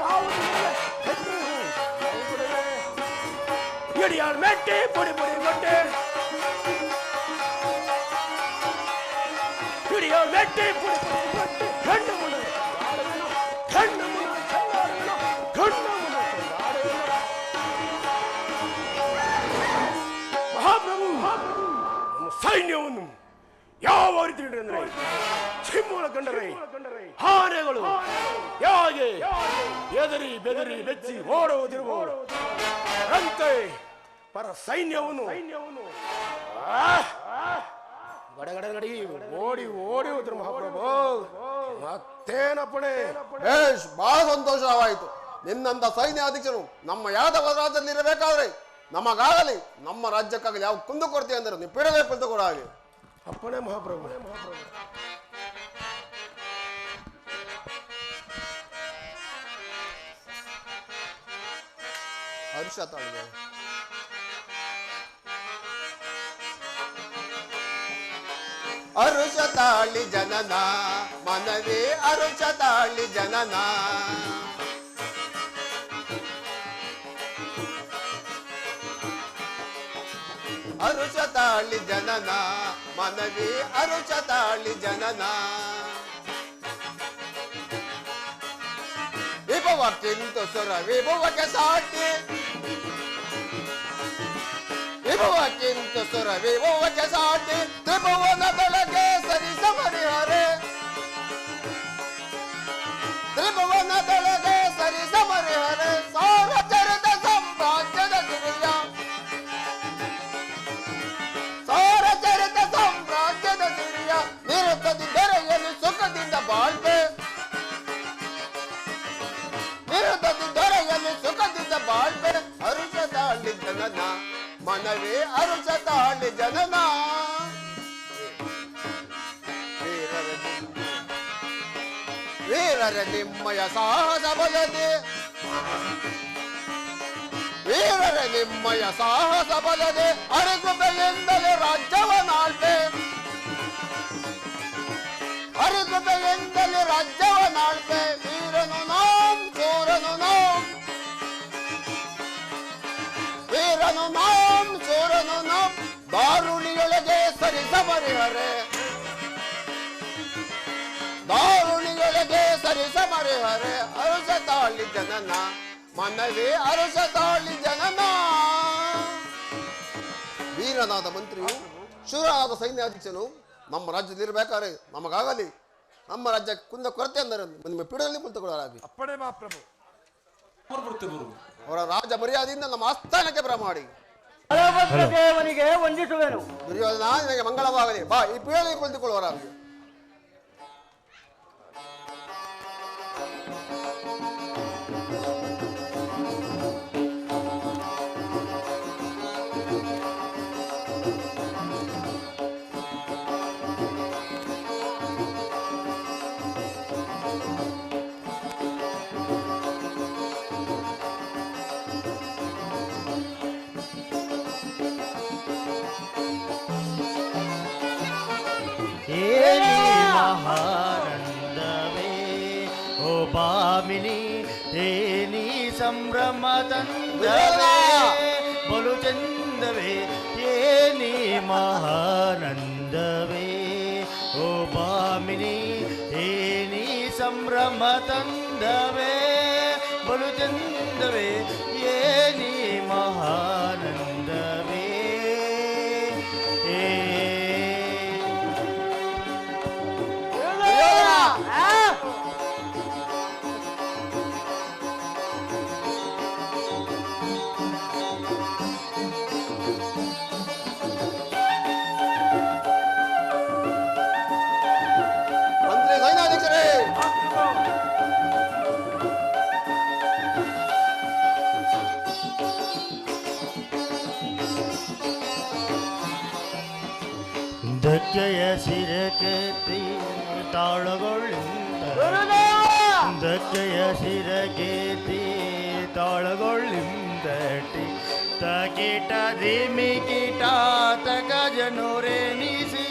ಇಡಿಯಾಳ್ ಮೆಟ್ಟಿ ಪುಡಿ ಪುಡಿ ಕೊಟ್ಟೆ ಇಡಿಯಾಳ್ ಮೆಟ್ಟಿ ಪುಡಿ ಪುಡಿ ಕೊಟ್ಟೆ ಗಂಡು ಮುಣ ಗಂಡು ಮುಣ ಗಂಡು ಮುಣ ಮಹಾಪ್ರಭು ನಮ್ಮ ಸೈನ್ಯವನ್ನು ಯಾವ ರೀತಿ ಅಂದ್ರೆ ಸಿಂಹಳ ಕಂಡರೆ ಆನೆಗಳು ಯಾಗೆ ಎದರಿ ಬೆದರಿ ಬೆಚ್ಚಿ ಓಡುವುದಿರುವರು ಅಂತೆ ಪರ ಸೈನ್ಯವನ್ನು ಗಡಗಡ ನಡಿ ಓಡಿ ಓಡಿ ಹೋದ್ರು ಮಹಾಪ್ರಭು. ಮತ್ತೇನಪ್ಪಣೆ? ಬೇಷ್, ಬಹಳ ಸಂತೋಷವಾಯಿತು. ನಿನ್ನಂತ ಸೈನ್ಯಾಧ್ಯಕ್ಷರು ನಮ್ಮ ಯಾದವ ರಾಜ್ಯದಲ್ಲಿ ಇರಬೇಕಾದ್ರೆ ನಮಗಾಗಲಿ ನಮ್ಮ ರಾಜ್ಯಕ್ಕಾಗಲಿ ಯಾವ ಕುಂದು ಕೊಡ್ತೀವಿ ಅಂದ್ರೆ ನೀವು ಪೀಡಬೇಕು ಅಂತ ಕೂಡ ಹಾಗೆ ಅಪ್ಪಣೆ ಮಹಾಪ್ರಭು. ಹರ್ಷ ತಾಳಿದೆ ಅರುಷ ತಾಳಿ ಜನನ ಮನವೇ ಅರುಷ ತಾಳಿ ಜನನ ಅರುಷ ತಾಳಿ ಜನನ ಮನವೇ ಅರುಷ ತಾಳಿ ಜನನ ವಿಭವಕ್ಕಿಂತ ಸುರ ವಿಭವಕ್ಕೆ ಸಾಟಿ ವಿಭವಕ್ಕಿಂತ ಸುರ ವಿಭವಕ್ಕೆ ಸಾಟಿ ತ್ರಿಭುವನದೊಳಗೆ ಸರಿ ಸಮರಿಹರೆ ತ್ರಿಭುವನದೊಳಗೆ ಸರಿ ಸಮರಿಹರೆ ಸಾರ ಚರಿತ ಸಾಮ್ರಾಜ್ಯದ ಸಿರಿಯ ಸಾರ ಚರಿತ ಸಾಮ್ರಾಜ್ಯದ ಸಿರಿಯ ನಿರುತ್ತದಿ ದೊರೆಯಲು ಸುಖದಿಂದ ಬಾಳ್ಬೆ ನಿರುತ್ತದಿ ದೊರೆಯಲು ಸುಖದಿಂದ ಬಾಳ್ಬೆ ಅರುಷ ತಾಳಿ ಜನನ ಮನವೇ ಅರುಷ ತಾಳಿ ಜನನ ವೀರರ ನಿಮ್ಮಯ ಸಾಹಸ ಬಲದೆ ವೀರರ ನಿಮ್ಮಯ ಸಾಹಸ ಬಲದೆ ಅರಿಗುಬೆಯಿಂದಲೇ ರಾಜ್ಯವನಾಳ್ಬೆ ಅರಿಗುಬೆಯಿಂದಲೇ ರಾಜ್ಯವನಾಳ್ಬೆ ವೀರನು ನಾಂ ಚೋರನು ನಾಂ ವೀರನು ನಾಂ ಚೋರನು ನಾಂ ದಾರುಣಿಯೊಳಗೆ ಸರಿ ಸಮರಿಹರೆ ದಾರುಣಿಯೊಳಗೆ ಸರಿ ಸಮರಿಹರೆ ಅರುಷ ತಾಳಿ ಜನನ ಮನವೇ ಅರುಷ ತಾಳಿ ಜನನ ವೀರನಾದ ಮಂತ್ರಿಯು ಶೂರನಾದ ಸೈನ್ಯಾಧೀಶನು ನಮ್ಮ ರಾಜ್ಯದಲ್ಲಿರಬೇಕಾದ್ರೆ ನಮಗಾಗಲಿ ನಮ್ಮ ರಾಜ್ಯ ಕುಂದ ಕೊರತೆ ಅಂದರೆ ನಿಮ್ಮ ಪೀಠದಲ್ಲಿ ಕುಳಿತುಕೊಳ್ಳಲಾಗಿ ಅಪ್ಪಣೆ ಮಹಾಪ್ರಭು. ಅವರ ರಾಜ ಮರ್ಯಾದೆಯಿಂದ ನಮ್ಮ ಆಸ್ಥಾನಕ್ಕೆ ಬರಮಾಡಿ. ದೇವನಿಗೆ ವಂದಿಸುವೆನು. ದುರ್ಯೋಧನ ನಿನಗೆ ಮಂಗಳವಾಗಲಿ. ಬಾ, ಈ ಪೀಠದಲ್ಲಿ ಕುಳಿತುಕೊಳ್ಳುವರಾಗಿ. ಮಹಾನಂದವೇ ಓ ಭಾಮಿನಿ ಏನಿ ಸಂಭ್ರಮ ತಂದವೇ ಬಲು ಚಂದವೇ ಏನಿ ಮಹಾನಂದವೇ ಓ ಭಾಮಿನಿ ಏನಿ ಸಂಭ್ರಮ ತಂದವೇ ಬಲು ಚಂದವೇ ಏನಿ ಮಹಾನಂದವೇ ಮಂತ್ರಿ ಸೈನ್ಯಾಧ್ಯಕ್ಷರೇ, ಧಕ್ಕೆಯ ಸಿರಕೆತ್ತಿ ತಾಳಗೊಳ್ಳಿಂದ ಧಕ್ಕೆಯ ಸಿರಕೆತ್ತಿ ತಾಳಗೊಳ್ಳಿಂದಟಿ ತಕೀಟ ಧಿಮಿಕೀಟ ತಕ ಜನೋರೆನಿಸಿ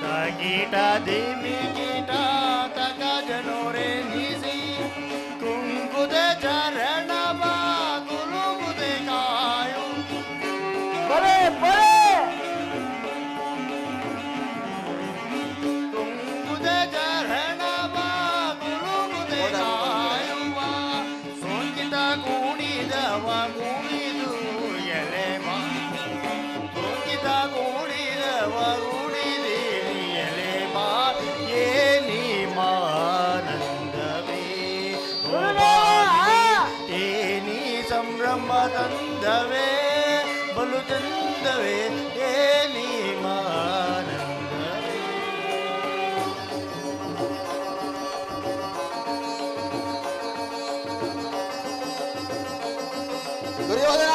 ತಕೀಟ ಧಿಮಿಕೀಟ ತಕ ಜನೋರೆನಿಸಿ ಕುಂಕುದ ಚರಣ ತಂದವೇ ಬಲು ಚಂದವೇ ಏನಿ ಮಾನಂದವೇ. ದುರ್ಯೋಧನ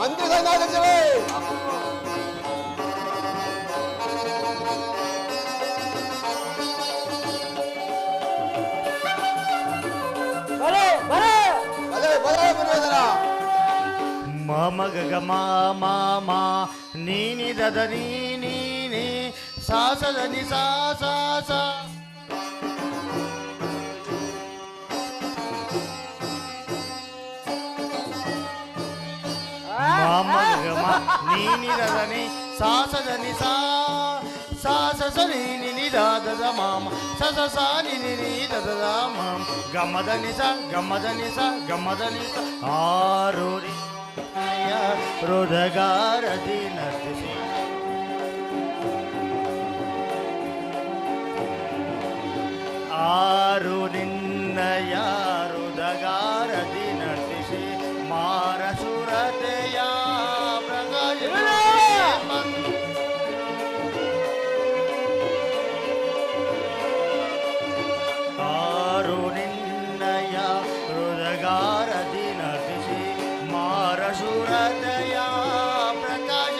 ಮಂತ್ರಿ ಸೈನ್ಯಾಧ್ಯಕ್ಷರೇ, ಮಮ ಗಗ ಮಾಮ ನೀನಿ ದದ ನೀನಿ ಸಾಸದ ನಿ ಸಾ ಸಾ ಸಾ ಮಮ ಗಗ ನೀನಿ ದದ ನಿ ಸಾಸದ ನಿ ಸಾ ಸಾಸ ನೀನಿ ನಿ ದಾದ ಮಾಮ ಸಸ ಸಾ ನಿನಿ ನಿ ದದ ಮಾಮ ಗಮದ ನಿ ಸ ಗಮದ ನಿ ಸ ಗಮದ ನಿ ಸ ಆರೋರಿ ಹೃದಗಾರದಿ ನರ್ತಿಸಿ ಆರು ನಿನ್ನಯ ಹೃದಗಾರದಿ ನರ್ತಿಸಿ ಮಾರ ಸುರತೆಯ ಪ್ರಕಾಶ ಆರು ನಿನ್ನಯ ಹೃದಗಾರದಿ ನರ್ತಿಸಿ ಮಾರಸುರದಯ ಪ್ರಕಾಶ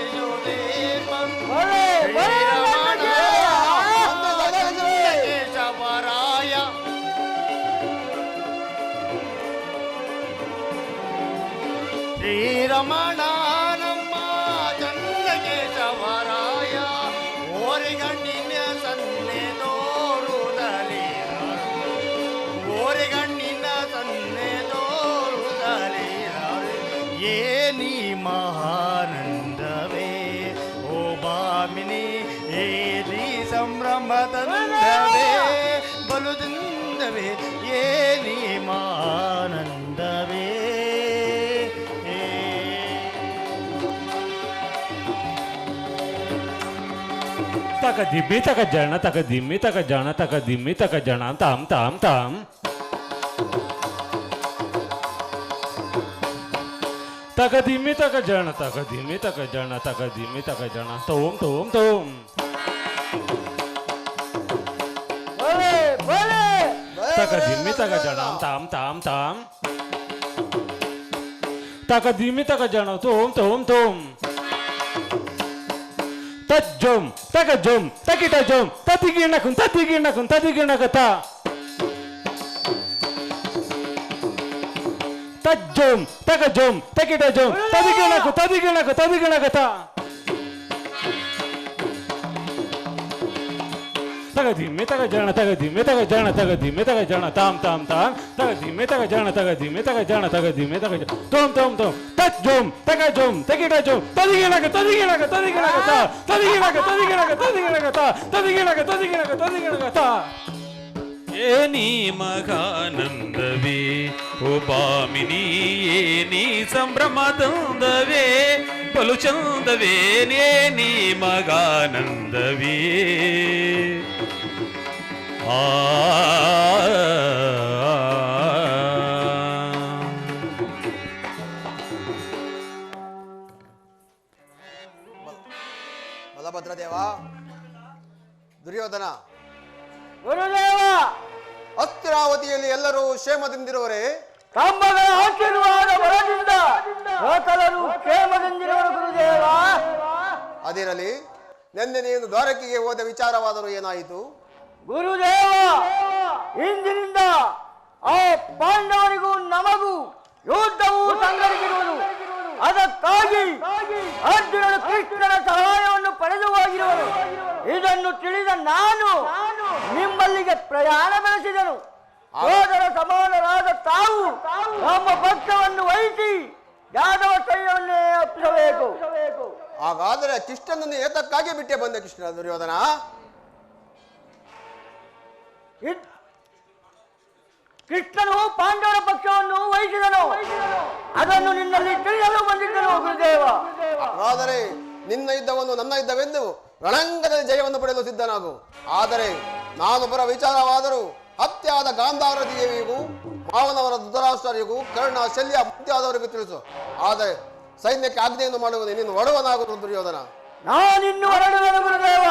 ಕೇಶವರಾಯ ಶ್ರೀರಮಣ ನಮ್ಮ ಚಂದ ಕೇಶವರಾಯ ಓರಿಗಣ್ಣಿನ ಸನ್ನೆ ತೋರುದಲಿ ಓರಿಗಣ್ಣಿನ ಸನ್ನೆ ತೋರುದಲಿ ಏನಿ ಮಹಾನಂದವೇ ಓ ಭಾಮಿನಿ ಏನಿ ಸಂಭ್ರಮ ತಂದವೇ ಬಲು ತಂದವೇ ಏನಿ ಮಹಾನಂದವೇ ತಕ ದಿಮ್ಮಿ ತಕ ಜಣ ತಕ ದಿಮ್ಮಿ ತಕ ಜಣ ತಕ ದಿಮ್ಮಿ ತಕ ಜಣ ತಾಮ್ ತಾಮ್ ತಾಮ್ ತಕ ದಿಮ್ಮಿ ತಕ ಜಣ ತಕ ದಿಮ್ಮಿ ತಕ ಜಣ ತಕ ದಿಮ್ಮಿ ತಕ ಜಣ ತೋಮ್ ತೋಮ್ ತೋಮ್ ತಕ ದಿಮ್ಮಿ ತಕ ಜಣ ತಾಮ್ ತಾಮ್ ತಾಮ್ ತಕ ದಿಮ್ಮಿ ತಕ ಜಣ ತೋಮ್ ತೋಮ್ ತೋಮ್ ತಜ್ಜೋಮ್ ತಕ ಜೋಮ್ ತಕಿಟ ಜೋಮ್ ತತಿಗಿಣಕುಂ ತತಿಗಿಣಕುಂ ತತಿಗಿಣಕತ ತಜ್ಜೋಮ್ ತಕ ಜೋಮ್ ತಕಿಟ ಜೋಮ್ ತತಿಗಿಣಕು ತತಿಗಿಣಕು ತತಿಗಿಣಕತ ತಗ ದಿಮ್ಮೆ ತಗ ಜಣ ತಗ ದಿಮ್ಮೆ ತಗ ಜಣ ತಗ ದಿಮ್ಮೆ ತಗ ಜಣ ತಾಮ್ ತಾಮ್ ತಾಮ್ ತಗ ದಿಮ್ಮೆ ತಗ ಜಣ ತಗ ದಿಮ್ಮೆ ತಗ ಜಣ ತಗ ದಿಮ್ಮೆ ತಗ ಜಣ ತೋಮ್ ತೋಮ್ ತೋಮ್ ತತ್ ಜೋಮ್ ತಗ ಜೋಮ್ ತಗಿಟ ಜೋಮ್ ತದಿಗಿಣಕ ತದಿಗಿಣಕ ತದಿಗಿಣಕ ತ ತದಿಗಿಣಕ ತದಿಗಿಣಕ ತದಿಗಿಣಕ ತ ತದಿಗಿಣಕ ತದಿಗಿಣಕ ತದಿಗಿಣಕ ತ ಏನಿ ಮಗಾನಂದವೇ ಓ ಬಾಮಿನಿ ಏನಿ ಸಂಭ್ರಮದಂದವೇ ಬಲು ಚಂದವೇ ನೇನಿ ಮಗಾನಂದವೇ ಆ ಬಲಭದ್ರದೇವ, ದುರ್ಯೋಧನ, ಗುರುದೇವ, ಅಸ್ತಿರಾವತಿಯಲ್ಲಿ ಎಲ್ಲರೂ ಕ್ಷೇಮದಿಂದಿರುವರೇ? ತಮ್ಮಗಳ ಆಶೀರ್ವಾದ ಬಲದಿಂದ ಸಕಲರು ಕ್ಷೇಮದಿಂದಿರುವರು ಗುರುದೇವ. ಅದಿರಲಿ, ನಿನ್ನೆ ನೀನು ದ್ವಾರಕೆಗೆ ಹೋದ ವಿಚಾರವಾದರೂ ಏನಾಯಿತು? ಗುರುದೇವ, ಇಂದಿನಿಂದ ಆ ಪಾಂಡವರಿಗೂ ನಮಗೂ ಯುದ್ಧವು ಸಂಘಟಿಸಿರುವುದು. ಅದಕ್ಕಾಗಿ ಅರ್ಜುನನು ಕೃಷ್ಣನ ಸಹಾಯವನ್ನು ಪಡೆದು ಹೋಗಿರುವನು. ಇದನ್ನು ತಿಳಿದ ನಾನು ನಿಮ್ಮಲ್ಲಿಗೆ ಪ್ರಯಾಣ ಬೆಳೆಸಿದನು. ಸೋದರ ಸಮಾನರಾದ ತಾವು ನಮ್ಮ ಪಕ್ಷವನ್ನು ವಹಿಸಿ ಯಾದವ ಸೈನ್ಯವನ್ನೇ ಒಪ್ಪಿಸಬೇಕು. ಹಾಗಾದರೆ ಕೃಷ್ಣನನ್ನು ಏತಕ್ಕಾಗಿ ಬಿಟ್ಟೆ ಬಂದೆ ಕೃಷ್ಣ ದುರ್ಯೋಧನ? ಕೃಷ್ಣನು ಪಾಂಡವರ ಪಕ್ಷವನ್ನು ವಹಿಸಿದನು. ಅದನ್ನು ನಿನ್ನಲ್ಲಿ ತಿಳಿಯಲು ಬಂದಿದ್ದನು ಗುರುದೇವ. ಆದರೆ ನಿನ್ನ ಯುದ್ಧವನ್ನು ನನ್ನ ಯುದ್ಧವೆಂದು ರಣಂಗದಲ್ಲಿ ಜಯವನ್ನು ಪಡೆಯಲು ಸಿದ್ಧನಾಗು. ಆದರೆ ನಾನು ಬರ ವಿಚಾರವಾದರೂ ಹತ್ಯಾದ ಗಾಂಧಾರ ದೇವಿಗೂ ಮಾವನವರ ಧೃತರಾಷ್ಟ್ರರಿಗೂ ಕರ್ಣ ಶಲ್ಯ ಮುಂತಾದವರಿಗೂ ತಿಳಿಸು. ಆದರೆ ಸೈನ್ಯಕ್ಕೆ ಆಜ್ಞೆಯನ್ನು ಮಾಡುವುದು ನೀನು ಒಡವನಾಗುವುದು ದುರ್ಯೋಧನ. ನಾನಿನ್ನು ಹೊರಡುವೆನು ಗುರುದೇವ.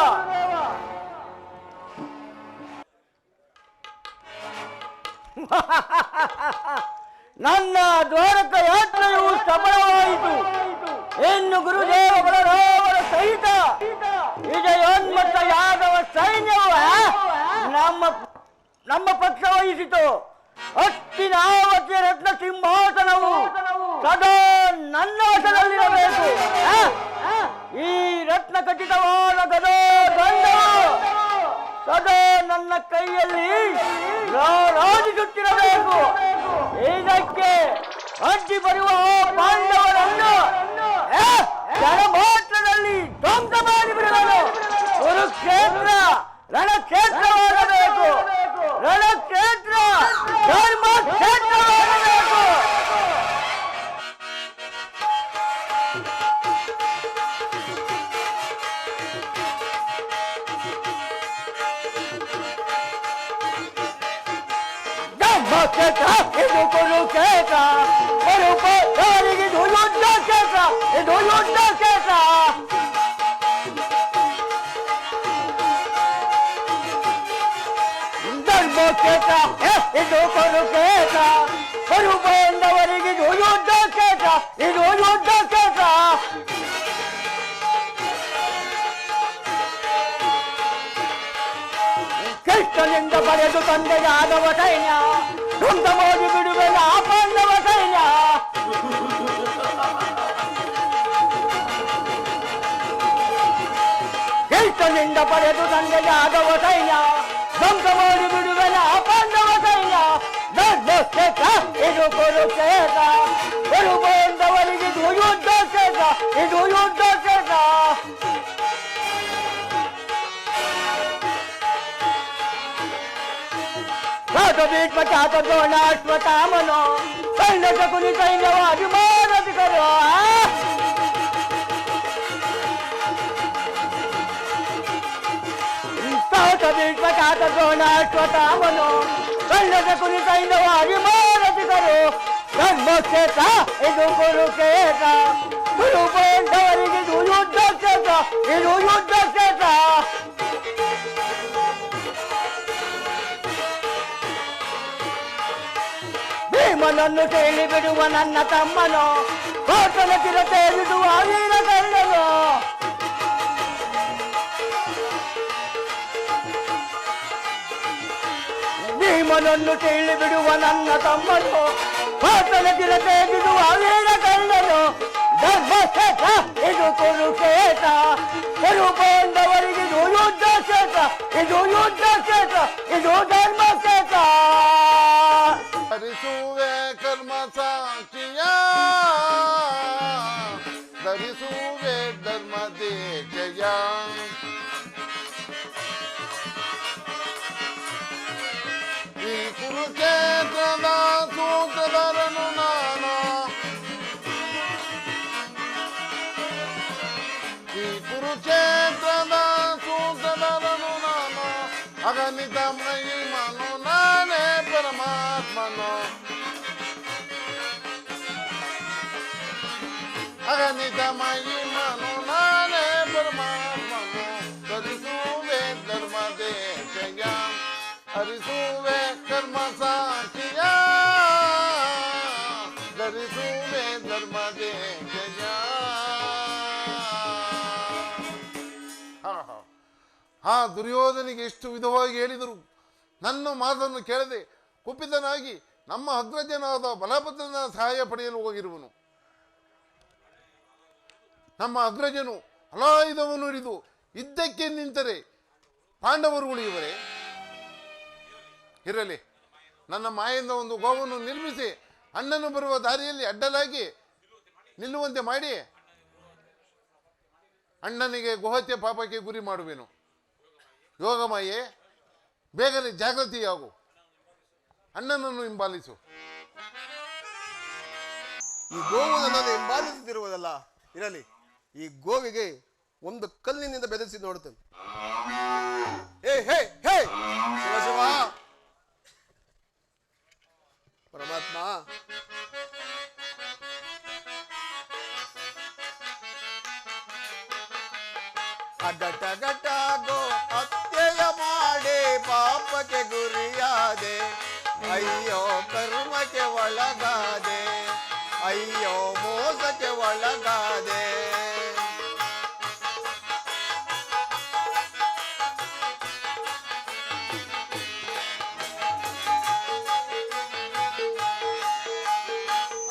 ನನ್ನ ದ್ವಾರಕ ಯಾತ್ರೆಯು ಸಫಲವಾಯಿತು. ಇನ್ನು ಗುರುದೇವ ಬಲರಾಮರ ಸಹಿತ ವಿಜಯೋನ್ಮತ್ತ ಯಾದವ ಸೈನ್ಯವು ನಮ್ಮ ಪಕ್ಷ ವಹಿಸಿತು. ಹಸ್ತಿನಾವತಿಯ ರತ್ನ ಸಿಂಹಾಸನವು ಸದಾ ನನ್ನ ವಶದಲ್ಲಿರಬೇಕು. ಈ ರತ್ನ ಖಚಿತವಾದ ಗದಾ ದಂಡವು ಸದಾ ನನ್ನ ಕೈಯಲ್ಲಿ ರಾರಾಜಿಸುತ್ತಿರಬೇಕು. ಇದಕ್ಕೆ ಅಡ್ಡಿ ಬರುವ ಪಾಂಡವರನ್ನು ಜನಮಾತ್ರದಲ್ಲಿ ಧ್ವಂಸ ಮಾಡಿಬಿಡುವನು. ಕುರುಕ್ಷೇತ್ರ ರಣಕ್ಷೇತ್ರವಾಗಬೇಕು. ರಣಕ್ಷೇತ್ರ ಧರ್ಮಕ್ಷೇತ್ರವಾಗಬೇಕು. ಧರ್ಮಕ್ಷೇತ್ರ ಇದು ಕುರುಕ್ಷೇತ್ರ. ಯಾರಿಗೆ ಇದು ಯುದ್ಧ ಕ್ಷೇತ್ರ. ಇದು ಯುದ್ಧ ಕ್ಷೇತ್ರ. ಧರ್ಮಕ್ಷೇತ್ರ ಇದು ಕುರುಕ್ಷೇತ್ರ. ಬಂದವರಿಗೆ ಇದು ಯುದ್ಧ ಕ್ಷೇತ್ರ. ಇದು ಯುದ್ಧ ಕ್ಷೇತ್ರ. ಕೃಷ್ಣನಿಂದ ಪಡೆದು ತಂದೆ ಯಾದವ ಸೈನ್ಯ ಧ್ವಂಸ ಮಾಡಿ ಬಿಡುವೆಲ್ಲ ಆ ಪಾಂಡವ ಸೈನ್ಯ. ಕೃಷ್ಣನಿಂದ ಪಡೆದು ತಂದೆ ಯಾದವ ಸೈನ್ಯ ಧ್ವಂಸ ಮಾಡಿ ಬಿಡುವೆಲ್ಲ ಆ ಪಾಂಡವ ಸೈನ್ಯ. ಧರ್ಮಕ್ಷೇತ್ರ ಇದು ಕುರುಕ್ಷೇತ್ರ. ಬಂದವರಿಗೆ ಇದು ಯುದ್ಧ ಕ್ಷೇತ್ರ. ಇದು ಯುದ್ಧ ಕ್ಷೇತ್ರ. ಭೀಷ್ಮಚಾತ ದ್ರೋಣಾಶ್ವತಾಮನೋ ಸೈನ್ಯ ಕುನಿ ಸೈನ್ಯವಾಗಿ ಮಾನಸಿಕರು. ಸಾಹಸ ಭೀಷ್ಮಕಾತ ದ್ರೋಣಾಶ್ವತಾಮನು ಕಳ್ಳದ ಕುರಿತೈಂದವಾಗಿ ಮಾರಸಿದರು. ಧರ್ಮಕ್ಷೇತ್ರ ಇದು ಕುರುಕ್ಷೇತ್ರ, ಗುರು ಪಾಂಡವರಿಗೆ ಇದು ಯುದ್ಧ ಕ್ಷೇತ್ರ, ಇದು ಯುದ್ಧ ಕ್ಷೇತ್ರ. ಭೀಮನನ್ನು ಕೇಳಿ ಬಿಡುವ ನನ್ನ ತಮ್ಮನು, ಕೋಟನ ಚಿರತೆ ಬಿಡುವ ವೀರ ಕಳ್ಳನು. ಭೀಮನನ್ನು ಕೇಳಿ ಬಿಡುವ ನನ್ನ ತಮ್ಮನು, ಕೋಟನ ಚಿರತೆ ಬಿಡುವ ವೀರ ಕಳ್ಳನು. ಧರ್ಮಕ್ಷೇತ್ರ ಇದು ಕುರುಕ್ಷೇತ್ರ, ಕುರು ಪಾಂಡವರಿಗೆ ಇದು ಯುದ್ಧ ಕ್ಷೇತ್ರ, ಇದು ಯುದ್ಧ ಕ್ಷೇತ್ರ, ಇದು ಧರ್ಮಕ್ಷೇತ್ರ. ಧರಿಸುವೆ ಕರ್ಮ ಸಾಕ್ಷಿಯ, ಧರಿಸುವೆ ಧರ್ಮ ದೇಶಯ. ಈ ಕುರುಕ್ಷೇತ್ರದ ಸೂತ್ರಧರನು ನಾನು, ಈ ಕುರುಕ್ಷೇತ್ರದ ಸೂತ್ರಧರನು ನಾನು. ಅಗಣಿತ ಮಹಿಮನು ನಾನೇ ಪರಮಾತ್ಮನು, ಅಗಣಿತ ಮಹಿಮನು ನಾನೇ ಪರಮಾತ್ಮನು. ಧರಿಸುವೆ ಧರ್ಮ ದೇಶಯ, ಹರಿಸುವೆ ಕರ್ಮ ಸಾಕ್ಷಿಯ, ಧರಿಸುವೆ ಧರ್ಮ ದೇಶಯ. ಆ ದುರ್ಯೋಧನಿಗೆ ಎಷ್ಟು ವಿಧವಾಗಿ ಹೇಳಿದರು. ನನ್ನ ಮಾತನ್ನು ಕೇಳದೆ ಕುಪಿತನಾಗಿ ನಮ್ಮ ಅಗ್ರಜನಾದ ಬಲಭದ್ರನ ಸಹಾಯ ಪಡೆಯಲು ಹೋಗಿರುವನು. ನಮ್ಮ ಅಗ್ರಜನು ಹಲಾಯುಧವನ್ನು ಹಿಡಿದು ಯುದ್ಧಕ್ಕೆ ನಿಂತರೆ ಪಾಂಡವರು ಉಳಿಯುವರೆ? ಇರಲಿ, ನನ್ನ ಮಾಯಿಂದ ಒಂದು ಗೋವನ್ನು ನಿರ್ಮಿಸಿ ಅಣ್ಣನು ಬರುವ ದಾರಿಯಲ್ಲಿ ಅಡ್ಡಲಾಗಿ ನಿಲ್ಲುವಂತೆ ಮಾಡಿ ಅಣ್ಣನಿಗೆ ಗೋಹತ್ಯೆ ಪಾಪಕ್ಕೆ ಗುರಿ ಮಾಡುವೆನು. ಯೋಗಮಾಯೆ, ಬೇಗನೆ ಜಾಗೃತಿಯಾಗು, ಅಣ್ಣನನ್ನು ಹಿಂಬಾಲಿಸು. ಈ ಗೋವು ನನ್ನನ್ನು ಹಿಂಬಾಲಿಸುತ್ತಿರುವುದಲ್ಲ, ಇರಲಿ, ಈ ಗೋವಿಗೆ ಒಂದು ಕಲ್ಲಿನಿಂದ ಬೆದರಿಸಿ ನೋಡುತ್ತೇನೆ. ಹೇ ಹೇ ಹೇ ಶಿವ ಶಿವ ಪರಮಾತ್ಮ, ಅಗಟ ಗಟ ಗೋ ಹತ್ಯೆಯ ಮಾಡಿ ಪಾಪಕ್ಕೆ ಗುರಿಯಾದೆ, ಅಯ್ಯೋ ಕರ್ಮಕ್ಕೆ ಒಳಗಾದೆ, ಅಯ್ಯೋ ಮೋಸಕ್ಕೆ ಒಳಗಾದೆ.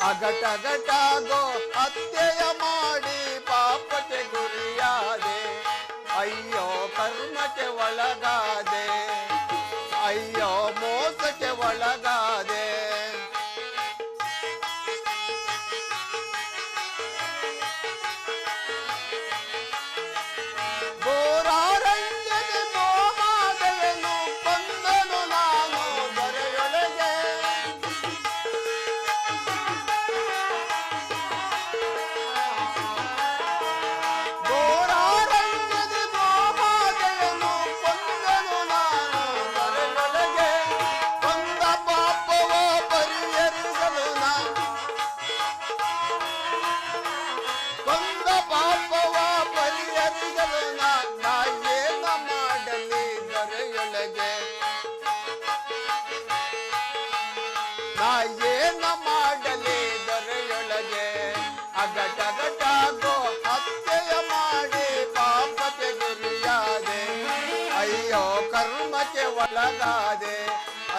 ಅಗಟ ಗಟ ಗೋ ಹತ್ಯೆಯ ಮಾಡಿ ಪಾಪಕ್ಕೆ ಗುರಿಯಾದೆ, ಅಯ್ಯೋ ಕರ್ಮಕ್ಕೆ ಒಳಗಾದೆ, ಅಯ್ಯೋ ಮೋಸಕ್ಕೆ ಒಳಗಾದೆ. ಘೋರಾರಣ್ಯದ ಮೋಹಾದೆಯನ್ನು ಕೊಂದನು ನಾನು ದೊರೆಯೊಳಗೆ, ಘೋರಾರಣ್ಯದ ಮೋಹಾದೆಯನ್ನು ಕೊಂದನು ನಾನು ದೊರೆಯೊಳಗೆ. ಕೊಂದ ಪಾಪವ ಪರಿಹರಿಸಲು ನಾ, ಕೊಂದ ಪಾಪವ ಪರಿಹರಿಸಲು ನಾ ಏನ ಮಾಡಲಿ ದೊರೆಯೊಳಗೆ, ನಾ ಏನ ಮಾಡಲಿ ದೊರೆಯೊಳಗೆ. ಅಗಟ ಗಟ ಗೋ ಹತ್ಯೆಯ ಮಾಡಿ ಪಾಪಕ್ಕೆ ಗುರಿಯಾದೆ, ಅಯ್ಯೋ ಕರ್ಮಕ್ಕೆ ಒಳಗಾದೆ,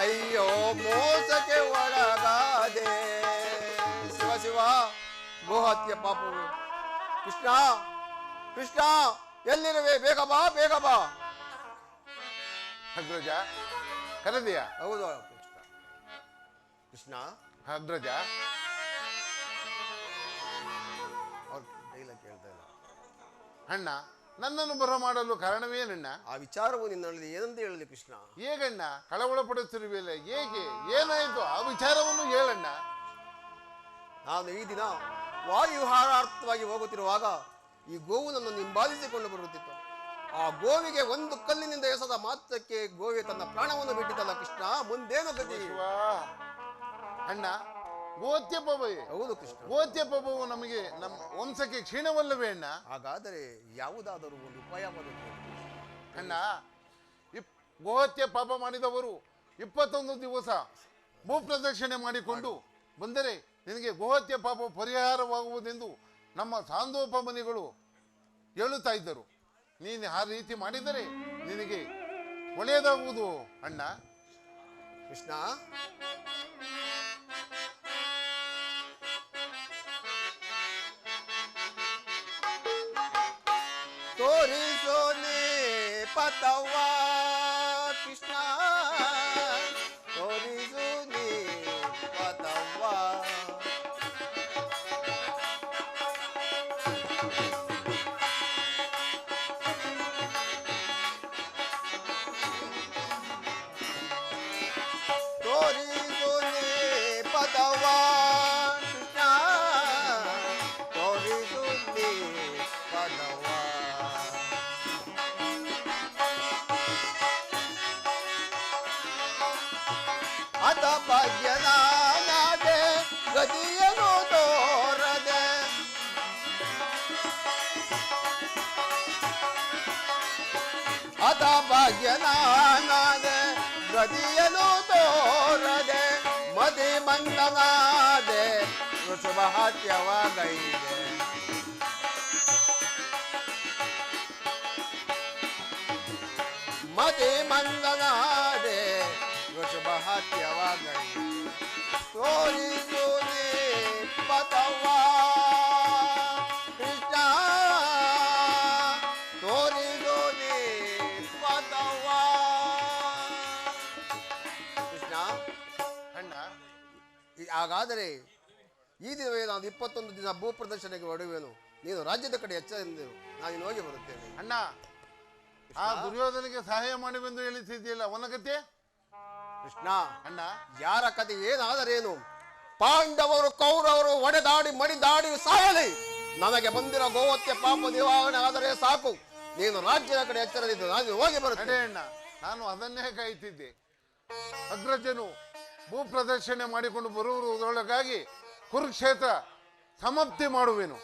ಅಯ್ಯೋ ಮೋಸಕ್ಕೆ ಒಳಗಾದೆ. ಶಿವ ಶಿವ, ಗೋಹತ್ಯೆ ಪಾಪವು. ಕೃಷ್ಣ ಕೃಷ್ಣ, ಎಲ್ಲಿರುವೆ? ಬೇಗ ಬಾ, ಬೇಗ ಬಾ. ಅಗ್ರಜ ಕರೆದೆಯ? ಹೌದು ಕೃಷ್ಣ. ಕೃಷ್ಣ ಅಗ್ರಜ, ಅವ್ರು ಡೈಲಾಗ್ ಕೇಳ್ತಾ ಇಲ್ಲ. ಅಣ್ಣ ನನ್ನನ್ನು ಬರಮಾಡಲು ಕಾರಣವೇನಣ್ಣ? ಆ ವಿಚಾರವು ನಿನ್ನಲ್ಲಿ ಏನಂತ ಹೇಳಲಿ ಕೃಷ್ಣ? ಹೇಗಣ್ಣ ಕಳವಳ ಪಡುತ್ತಿರುವೆಲ್ಲ? ಹೇಗೆ, ಏನಾಯ್ತು? ಆ ವಿಚಾರವನ್ನು ಹೇಳಣ್ಣ. ನಾನು ಈ ದಿನ ವಾಯುಹಾರಾರ್ಥವಾಗಿ ಹೋಗುತ್ತಿರುವಾಗ ಈ ಗೋವು ನನ್ನನ್ನು ಹಿಂಬಾಲಿಸಿಕೊಂಡು ಬರುತ್ತಿತ್ತು. ಆ ಗೋವಿಗೆ ಒಂದು ಕಲ್ಲಿನಿಂದ ಎಸೆದ ಮಾತ್ರಕ್ಕೆ ಗೋವಿ ತನ್ನ ಪ್ರಾಣವನ್ನು ಬಿಟ್ಟಿದ್ದಲ್ಲ ಕೃಷ್ಣ, ಮುಂದೇನು ಗತಿ? ಅಣ್ಣ, ಗೋತ್ಯ ಪಬವೇ. ಹೌದು ಕೃಷ್ಣ, ಗೋತ್ಯ ಪಬವು ನಮಗೆ ನಮ್ಮ ವಂಶಕ್ಕೆ ಕ್ಷೀಣವಲ್ಲವೇ ಅಣ್ಣ? ಹಾಗಾದರೆ ಯಾವುದಾದರೂ ಒಂದು ಉಪಾಯ ಬರುತ್ತೆ ಅಣ್ಣ. ಗೋಹತ್ಯೆ ಪಾಪ ಮಾಡಿದವರು 21 ದಿವಸ ಭೂಪ್ರದಕ್ಷಿಣೆ ಮಾಡಿಕೊಂಡು ಬಂದರೆ ನಿನಗೆ ಗೋಹತ್ಯೆ ಪಾಪ ಪರಿಹಾರವಾಗುವುದೆಂದು ನಮ್ಮ ಸಾಂದೋಪಮನಿಗಳು ಹೇಳುತ್ತಾ ಇದ್ದರು. ನೀನು ಆ ರೀತಿ ಮಾಡಿದರೆ ನಿನಗೆ ಒಳ್ಳೆಯದಾಗುವುದು ಅಣ್ಣ. ಕೃಷ್ಣ, ತೋರಿಸೋನೆ ಪತವ್ವ ಕೃಷ್ಣ, ತೋರಿಸೋನೆ ಪತವ್ವ. ತೋರಿಸೋನೆ ಪತವ್ವ ಕೃಷ್ಣ, ತೋರಿಸೋನೆ ಪತವ್ವ. ಅತ ಭಾಗ್ಯನಾದೆ ಗತಿಯನು ತೋರದೆ, ಅತ ಭಾಗ್ಯನಾದೆ ಗತಿಯನು ತೋರದೆ, ಮದಿ ಮಂದನಾದೆ ಶುಭ ಹತ್ಯವಾಗೈದೆ. ಮದಿ ಮಂದನಾದೆ ಶುಭ ಹತ್ಯವಾಗೈದೆ. ತೋರಿಸೋನೆ ಪತವ್ವ ಕೃಷ್ಣ, ತೋರಿಸೋನೆ ಪತವ್ವ ಕೃಷ್ಣ. ಅಣ್ಣ, ಹಾಗಾದರೆ ಈ ದಿನವೇ ನಾನು 21 ದಿನ ಭೂ ಪ್ರದರ್ಶನಕ್ಕೆ ಹೊಡುವೆನು. ನೀನು ರಾಜ್ಯದ ಕಡೆ ಎಚ್ಚರಿಸಿದೆವು, ನಾನು ಹೋಗಿ ಬರುತ್ತೇನೆ. ಅಣ್ಣ, ಆ ದುರ್ಯೋಧನಿಗೆ ಸಹಾಯ ಮಾಡುವೆಂದು ಹೇಳಿಸಿದ್ದಿಲ್ಲ, ಅವನ ಕತೆ? ಕೃಷ್ಣ, ಅಣ್ಣ, ಯಾರ ಕತೆ ಏನಾದರೇನು, ಪಾಂಡವರು ಕೌರವರು ಒಡೆದಾಡಿ ಮಡಿದಾಡಿ ಸಾಯಲಿ, ನನಗೆ ಬಂದಿರೋ ಗೋಹತ್ಯೆ ಪಾಪ ನಿವಾರಣೆ ಆದರೆ ಸಾಕು. ನೀನು ರಾಜ್ಯದ ಕಡೆ ಎಚ್ಚರದಿದ್ದು ನಾನು ಹೋಗಿ ಬರುತ್ತೇನೆ. ಅಣ್ಣ, ನಾನು ಅದನ್ನೇ ಕಾಯುತ್ತಿದ್ದೆ. ಅಗ್ರಜನು ಭೂ ಪ್ರದರ್ಶನೆ ಮಾಡಿಕೊಂಡು ಬರುವುದರೊಳಗಾಗಿ ಕುರುಕ್ಷೇತ್ರ ಸಮಾಪ್ತಿ ಮಾಡುವೆನು.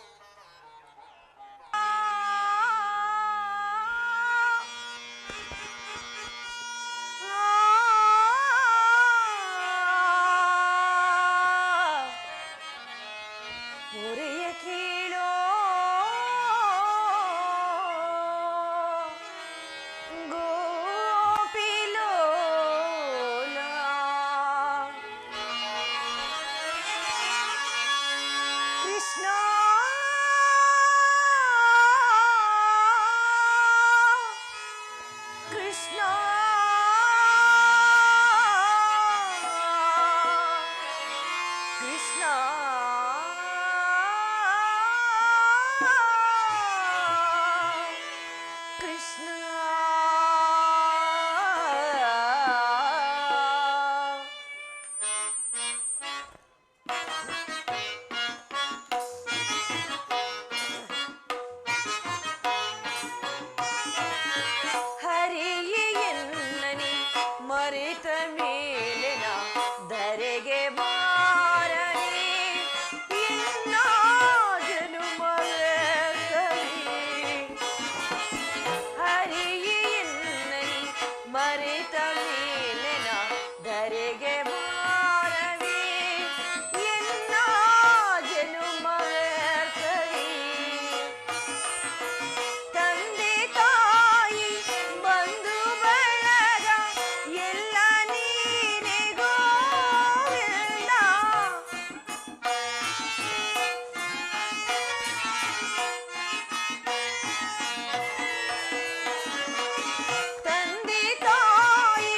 ತಂದೆ ತಾಯಿ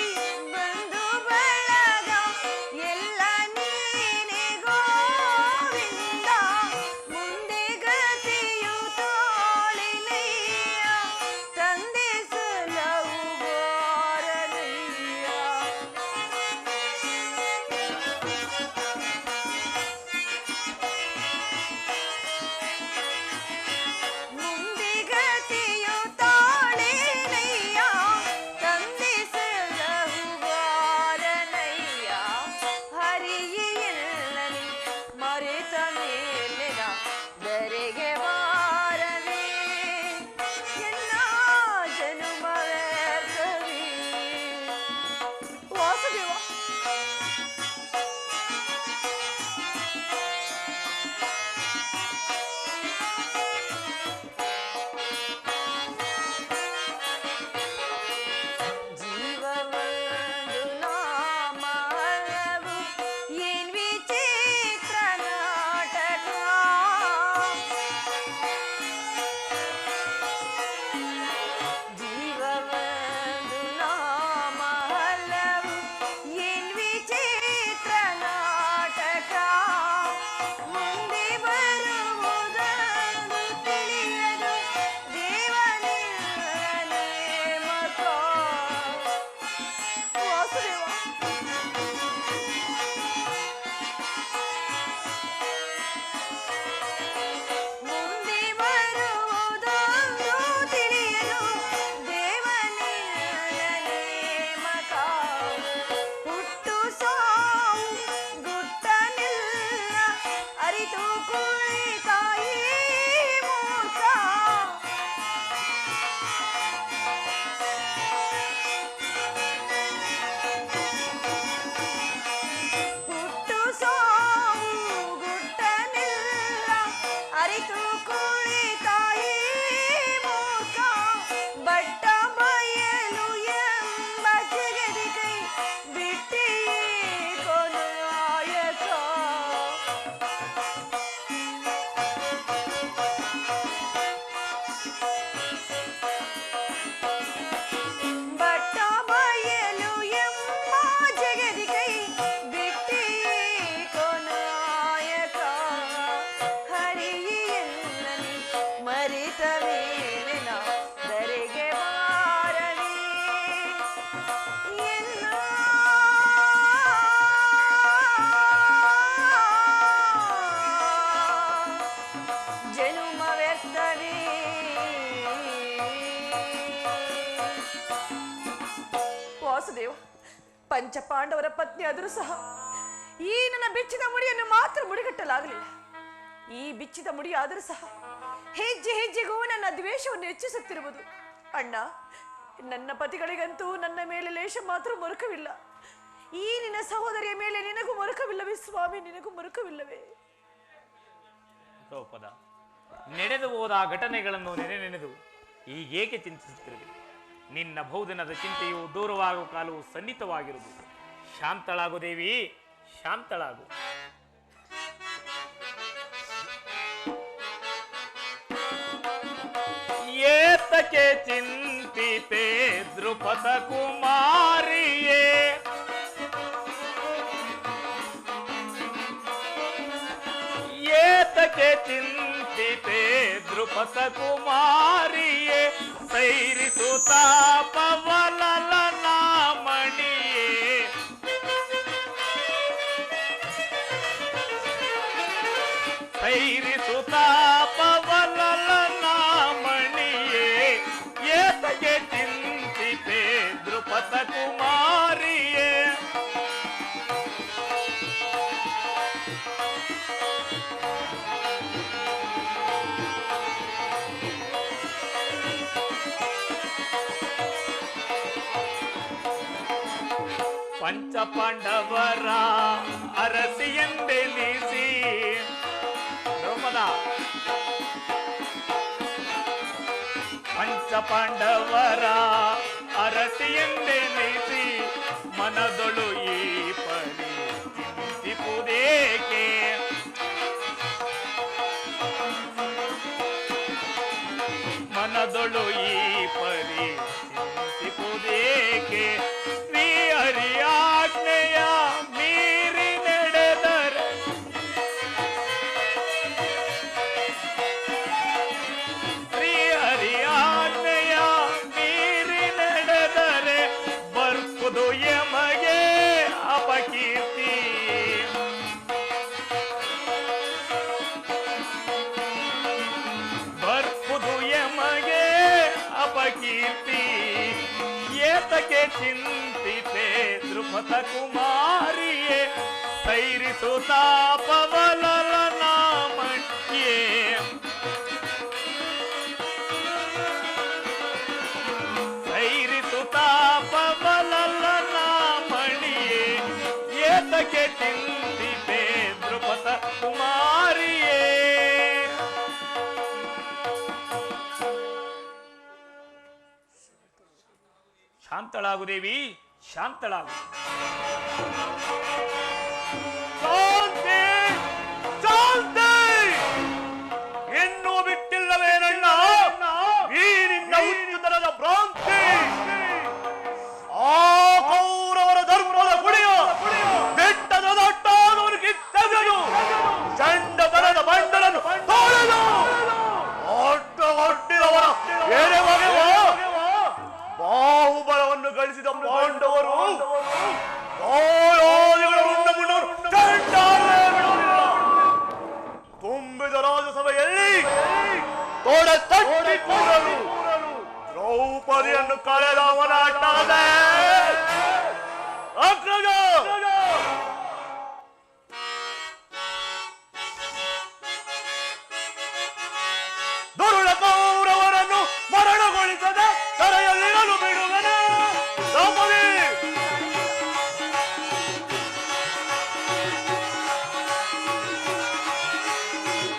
ವಾಸುದೇವ, ಪಂಚಪಾಂಡವರ ಪತ್ನಿ ಆದರೂ ಸಹ ಈ ನನ್ನ ಬಿಚ್ಚಿದ ಮುಡಿಯನ್ನು ಮಾತ್ರ ಮುಡಿಗಟ್ಟಲಾಗಲಿಲ್ಲ. ಈ ಬಿಚ್ಚಿದ ಮುಡಿ ಆದರೂ ಸಹ ಹೆಜ್ಜೆ ಹೆಜ್ಜೆಗೂ ನನ್ನ ದ್ವೇಷವನ್ನು ಹೆಚ್ಚಿಸುತ್ತಿರುವುದು. ಅಣ್ಣ, ನನ್ನ ಪತಿಗಳಿಗಂತೂ ನನ್ನ ಮೇಲೆ ಲೇಷ ಮಾತ್ರ ಮರುಕವಿಲ್ಲ. ಈ ನಿನ್ನ ಸಹೋದರಿಯ ಮೇಲೆ ನಿನಗೂ ಮರುಕವಿಲ್ಲವೇ ಸ್ವಾಮಿ? ನಿನಗೂ ಮರುಕವಿಲ್ಲವೇ? ದ್ರೌಪದ, ನಡೆದು ಹೋದ ಘಟನೆಗಳನ್ನು ನೆನೆದು ಈಗೇಕೆ ಚಿಂತಿಸುತ್ತಿರುವೆ? ನಿನ್ನ ಬಹುದಿನದ ಚಿಂತೆಯು ದೂರವಾಗುವ ಕಾಲವು ಸನ್ನಿಹಿತವಾಗಿರುವುದು. ಶಾಂತಳಾಗು ದೇವಿ, ಶಾಂತಳಾಗು. ಏತಕ್ಕೆ ಚಿಂತಿತೆ ದ್ರುಪದ ಕುಮಾರಿಯೇ, ಏತಕ್ಕೆ ಚಿಂತಿತೆ ದ್ರುಪದ ಕುಮಾರಿಯೇ, ಸೈರಿಸುತ್ತ ಪವಲಲನ ಮಣಿಯೇ, ಸೈರಿಸುತ್ತ ಪವಲಲನ ಮಣಿಯೇ, ಏತಕ್ಕೆ ಚಿಂತಿತೆ ದ್ರುಪದ ಕುಮಾರಿಯೇ. ಪಂಚಪಾಂಡವರ ಅರಸಿಯೆಂದೆನಿಸಿ, ದ್ರೌಪದ, ಪಂಚಪಾಂಡವರ ಅರಸಿಯೆಂದೆನಿಸಿ ಮನದೊಳು ಈ ಪರಿ ಚಿಂತಿಪುದೇಕೆ, ಮನದೊಳು ಈ ಪರಿ ಚಿಂತಿಪುದೇಕೆ. ಶ್ರೀ ಹರಿಯಾಜ್ಞೆಯ ಮೀರಿ ನಡೆದರೆ, ಶ್ರೀ ಹರಿಯಾಜ್ಞೆಯ ಮೀರಿ ನಡೆದರೆ ಬರ್ಪುದು ಯಮಗೆ ಅಪಕೀರ್ತಿ. ಬರ್ಪುದು ಯಮಗೆ ಅಪಕೀರ್ತಿ. ಏತಕ್ಕೆ ಚಿಂತಿತೆ ದ್ರುಪದ ಕುಮಾರಿಯೇ, ಸೈರಿಸುತ್ತ ಪವಲಲನ ಮಣಿಯೇ, ಸೈರಿಸುತ್ತ ಪವಲಲನ ಮಣಿಯೇ, ಏತಕ್ಕೆ ಚಿಂತಿತೆ ದ್ರುಪದ ಕುಮಾರಿಯೇ. ಶಾಂತಳಾಗು ದೇವಿ, ಶಾಂತಳಾಗು. ಶಾಂತಿ, ಶಾಂತಿ. ಇನ್ನೂ ಬಿಟ್ಟಿಲ್ಲವೇನಣ್ಣ ಈ ನಿನ್ನ ಹುಚ್ಚುತನದ ಭ್ರಾಂತಿ? ಆ ಕೌರವರ ಧರ್ಮದ ಗುಡಿಯ ಬೆಟ್ಟದ ದಟ್ಟಾದವರು ಕಿತ್ತಗೆದು ಚಂಡತನದ ಬಂಡಲನ್ನು ತೊಳೆದು ಅಡ್ಡಗಟ್ಟಿದವರ ಏನೇ ಬಗೆವ ಬಾಹುಬಲವನ್ನು ಗಳಿಸಿದ ಪಾಂಡವರು ತುಂಬಿದ ರಾಜಸಭೆಯಲ್ಲಿ ತೊಡೆ ತಟ್ಟಿ ಕೂರಲು ದ್ರೌಪದಿಯನ್ನು ಕಳೆದವನ ಅಟ್ಟದೆ ಅಗ್ರಜ. ದುರುಳ ಕೌರವರನ್ನು ಮರಣಗೊಳಿಸದೆ ತಲೆಯಲ್ಲಿರಲು ಬಿಡುವನ ದ್ರೌಪದಿ.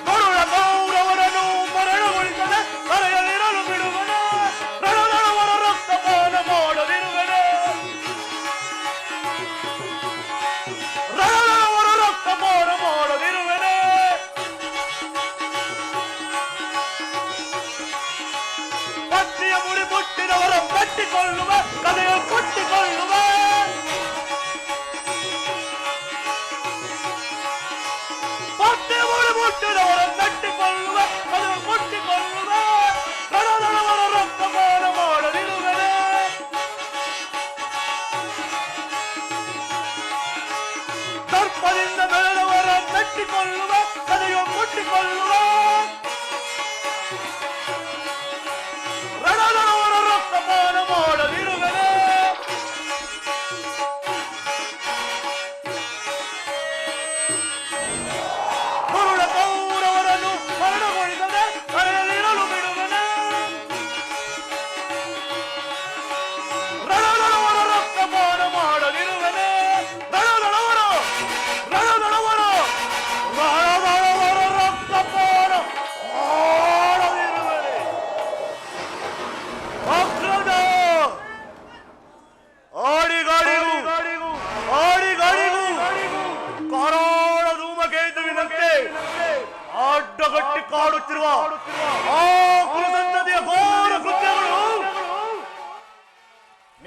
ದುರುಳ ಕೌರವರನ್ನು ಮರಣಗೊಳಿಸದೆ ತಲೆಯಲ್ಲಿರಲು ಬಿಡುವನ, ರಣದಳವರ ರಕ್ತಪಾನ ಮಾಡದಿರುವನ.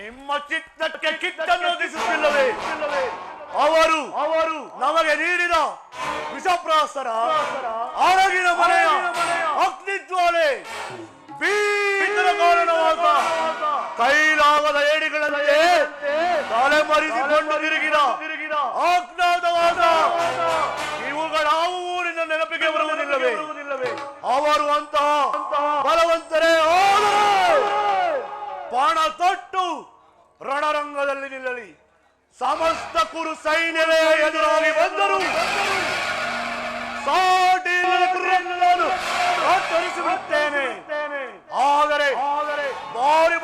ನಿಮ್ಮ ಚಿತ್ತಕ್ಕೆ ಕಿತ್ತನ್ನು ಒದಿಸುತ್ತಿಲ್ಲವೇ? ಅವರು ನಮಗೆ ನೀಡಿದ ವಿಷಪ್ರಾಸ್ತರ ಅರಗಿನ ಮನೆಯ ಅಗ್ನಿಜ್ವಾಲೆ ಬೀಜದ ಕಾರಣವಾದ ಕೈಲಾಗದ ಏಡಿಗಳಂತೆ ತಲೆ ಮರೆಸಿಕೊಂಡು ತಿರುಗಿದ ಅಜ್ಞಾತವಾದ ಇವುಗಳಾವು ನಿನ್ನ ನೆನಪಿಗೆ ಬರುವುದಿಲ್ಲವೇ? ಅವರು ಅಂತಹ ಬಲವಂತರೇ ಆದರೂ ಬಾಣ ತೊಟ್ಟು ರಣರಂಗದಲ್ಲಿ ನಿಲ್ಲಲಿ. ಸಮಸ್ತ ಕುರು ಸೈನ್ಯವೇ ಎದುರಾಗಿ ಬಂದರು ಕತ್ತರಿಸಿಬಿಡುತ್ತೇನೆ. ಆದರೆ ಬಾರಿ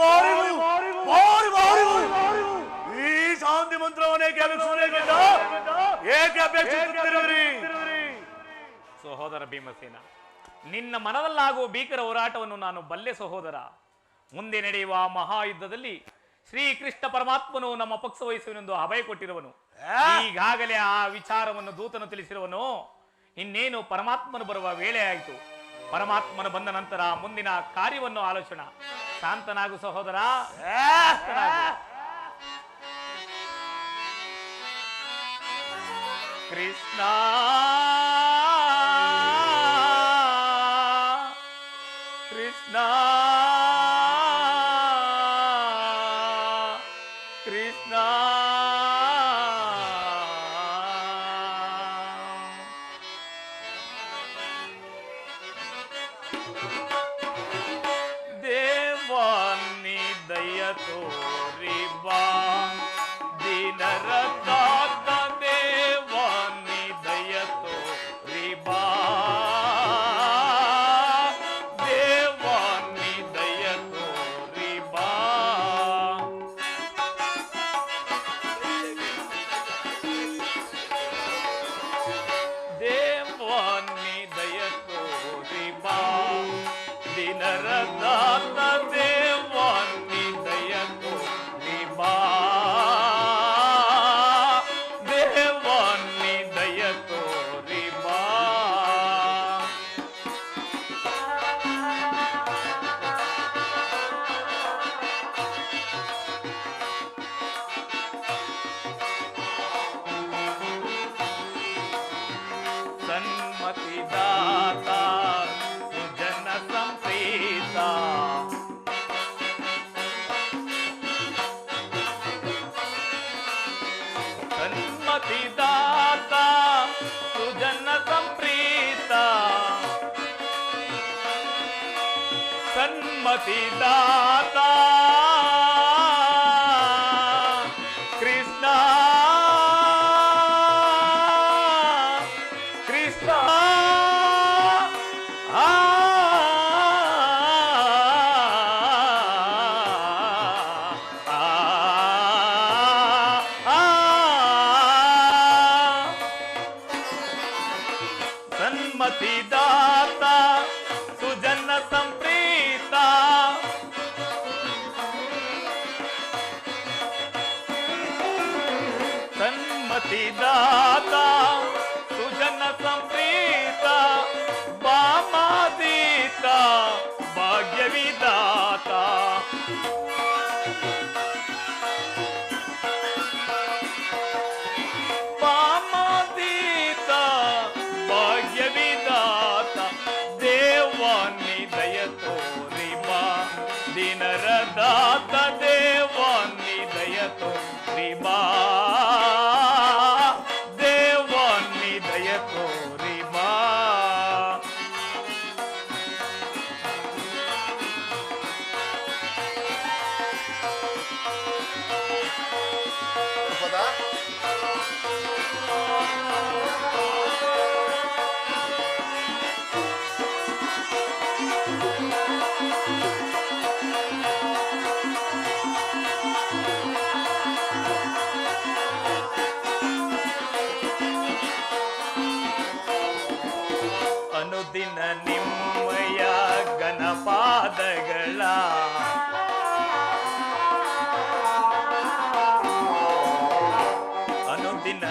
ಈ ಶಾಂತಿ ಮಂತ್ರವನ್ನೇಕೆ ಏಕೆ ಅಪೇಕ್ಷಿಸುತ್ತಿರುವಿರಿ? ಸಹೋದರ ಭೀಮಸೇನ, ನಿನ್ನ ಮನದಲ್ಲಾಗುವ ಭೀಕರ ಹೋರಾಟವನ್ನು ನಾನು ಬಲ್ಲೆ ಸಹೋದರ. ಮುಂದೆ ನಡೆಯುವ ಮಹಾಯುದ್ಧದಲ್ಲಿ ಶ್ರೀಕೃಷ್ಣ ಪರಮಾತ್ಮನು ನಮ್ಮ ಪಕ್ಷ ವಹಿಸುವನೆಂದು ಅಭಯ ಕೊಟ್ಟಿರುವನು. ಈಗಾಗಲೇ ಆ ವಿಚಾರವನ್ನು ದೂತನು ತಿಳಿಸಿರುವನು. ಇನ್ನೇನು ಪರಮಾತ್ಮನು ಬರುವ ವೇಳೆ ಆಯಿತು. ಪರಮಾತ್ಮನು ಬಂದ ನಂತರ ಮುಂದಿನ ಕಾರ್ಯವನ್ನು ಆಲೋಚನಾ. ಶಾಂತನಾಗು ಸಹೋದರ, ಕೃಷ್ಣ ಕೃಷ್ಣ ಕೃಷ್ಣ ದೇವಾನಿ ದಯ ತೋರಿ ಬಾ ದಿನರದಾತ ದೇವಾನಿ ದಯ ತೋರಿ ಬಾ ದೇವಾನಿ ದಯ ತೋರಿ ಬಾ ದೇವಾನಿ ದಯ ತೋರಿ ಬಾ ದಿನರದಾತ ದೇವಾನಿ ದಯ ತೋರಿ ಬಾ ದೇವಾನಿ ದಯ ತೋರಿ ಬಾ ಸನ್ಮತಿದಾತ ಸುಜನ ಸಂಪ್ರೀತ ಸನ್ಮತಿದಾತ ಸುಜನ ಸಂಪ್ರೀತ ಸನ್ಮತಿದಾತ ಕೃಷ್ಣ ಕೃಷ್ಣ ಸನ್ಮತಿದಾತ ಸುಜನ ಸಂಪ್ರೀತ ಸನ್ಮತಿದಾತ ಸುಜನ ಸಂಪ್ರೀತ ಬಾಮಾದೀತ ಭಾಗ್ಯವಿದಾತ ಬಾಮಾದೀತ ಭಾಗ್ಯವಿದಾತ ದೇವಾನಿ ದಯ ತೋರಿ ಬಾ ದಿನರದಾತ ದೇವಾನಿ ದಯ ತೋರಿ ಬಾ ದೇವಾನಿ ದಯ ತೋರಿ ಬಾ ದ್ರುಪದ, ಅನುದಿನ ನಿಮ್ಮಯ ಗಣಪಾದಗಳ ಅನುದಿನ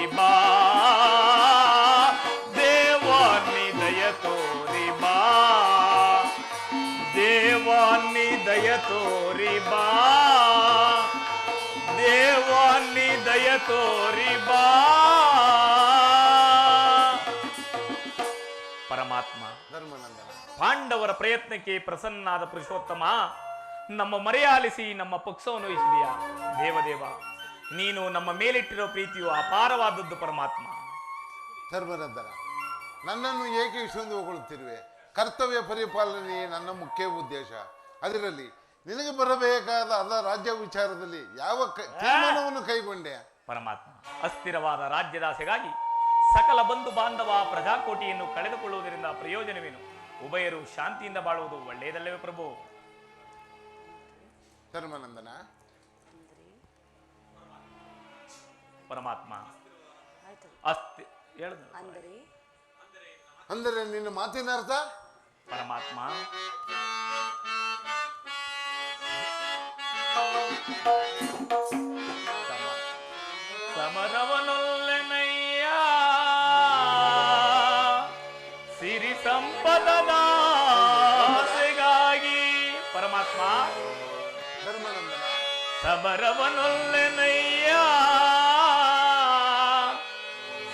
ತೋರಿ ಬಾ ದೇವಾನಿ ದಯ ತೋರಿ ಬಾ ದೇವಾನಿ ದಯ ತೋರಿ ಬಾ ದೇವಾನಿ ದಯ ತೋರಿ ಬಾ ಪರಮಾತ್ಮ ಧರ್ಮನಂದನ, ಪಾಂಡವರ ಪ್ರಯತ್ನಕ್ಕೆ ಪ್ರಸನ್ನಾದ ಪುರುಷೋತ್ತಮ ನಮ್ಮ ಮರೆಯಾಲಿಸಿ ನಮ್ಮ ಪಕ್ಷವನ್ನು ವಹಿಸಿದೆಯಾ ದೇವದೇವ. ನೀನು ನಮ್ಮ ಮೇಲಿಟ್ಟಿರೋ ಪ್ರೀತಿಯು ಅಪಾರವಾದದ್ದು ಪರಮಾತ್ಮ. ಧರ್ಮನಂದನ, ನನ್ನನ್ನು ಏಕೆ ಇಷ್ಟೊಂದು ಹೊಗಳುತ್ತಿರುವೆ? ಕರ್ತವ್ಯ ಪರಿಪಾಲನೆಯೇ ನನ್ನ ಮುಖ್ಯ ಉದ್ದೇಶ. ಅದರಲ್ಲಿ ನಿನಗೆ ಬರಬೇಕಾದ ಅದ ರಾಜ್ಯ ವಿಚಾರದಲ್ಲಿ ಯಾವ ತೀರ್ಮಾನವನ್ನು ಕೈಗೊಂಡೆ? ಪರಮಾತ್ಮ, ಅಸ್ಥಿರವಾದ ರಾಜ್ಯದಾಸೆಗಾಗಿ ಸಕಲ ಬಂಧು ಬಾಂಧವ ಪ್ರಜಾಕೋಟಿಯನ್ನು ಕಳೆದುಕೊಳ್ಳುವುದರಿಂದ ಪ್ರಯೋಜನವೇನು? ಉಭಯರು ಶಾಂತಿಯಿಂದ ಬಾಳುವುದು ಒಳ್ಳೆಯದಲ್ಲವೇ ಪ್ರಭು? ಧರ್ಮನಂದನ, ಪರಮಾತ್ಮ ಹೇಳಿದ ಅಂದರೆ ನಿನ್ನ ಮಾತಿನ ಅರ್ಥ? ಪರಮಾತ್ಮ, ಸಮರವನೊಲ್ಲೆನಯ್ಯ ಸಿರಿ ಸಂಪದದ ಆಸೆಗಾಗಿ. ಪರಮಾತ್ಮ, ಧರ್ಮನಂದನ, ಸಮರವನೊಲ್ಲೆನಯ್ಯ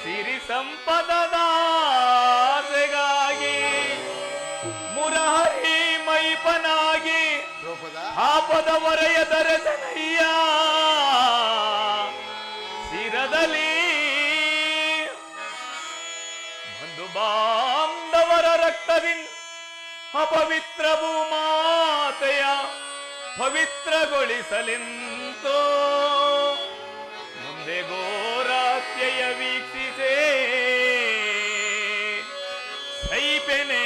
ಸಿರಿ ಸಂಪದದ ಆಸೆಗಾಗಿ ಮುರಹರಿ ಮೈಪನಾಗಿ ಪಾಪದ ಹೊರೆಯ ದರಸನಯ್ಯ ಶಿರದಲ್ಲಿ ಬಂಧು ಬಾಂಧವರ ರಕ್ತದಿಂದ ಅಪವಿತ್ರ ಭೂಮಾತೆಯ ಪವಿತ್ರಗೊಳಿಸಲೆಂತೋ ಮುಂದೆ ಘೋರಾತ್ಯಯ ವೀಕ್ಷಿಸೇ ಸೈಪೆನೆ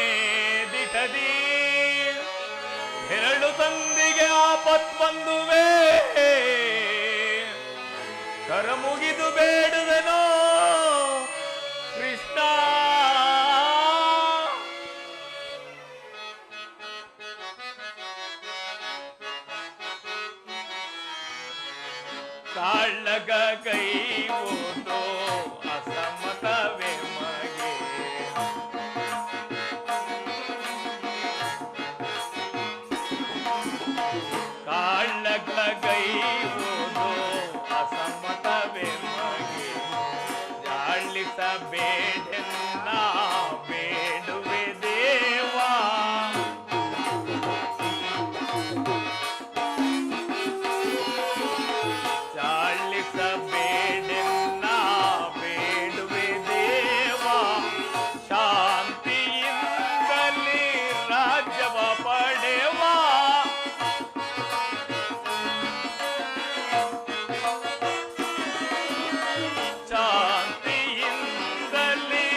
ದಿಟದಿ ಎರಡು ಸಂದಿಗೆ ಆಪತ್ ಬಂದುವೆ ಕರ ಮುಗಿದು ಬೇಡುವೆನೋ ಕೃಷ್ಣ. ಕಾಳಗ ಕೈ ಓದೋ ಅಸಮತವೇ ಮಗೆ ಕಾಳಗ ಕೈ ಓದೋ ಅಸಮತವೇ ಮಗೆ ಜಾಳಿಸಬೇಡೆನ್ನ ಬೇಡುವೆ ದೇವಾ. ಜಾಳಿಸಬೇಡೆನ್ನ ಬೇಡುವೆ ದೇವಾ. ಶಾಂತಿಯಿಂದಲೇ ರಾಜ್ಯವ ಪಡೆವಾ. ಶಾಂತಿಯಿಂದಲೇ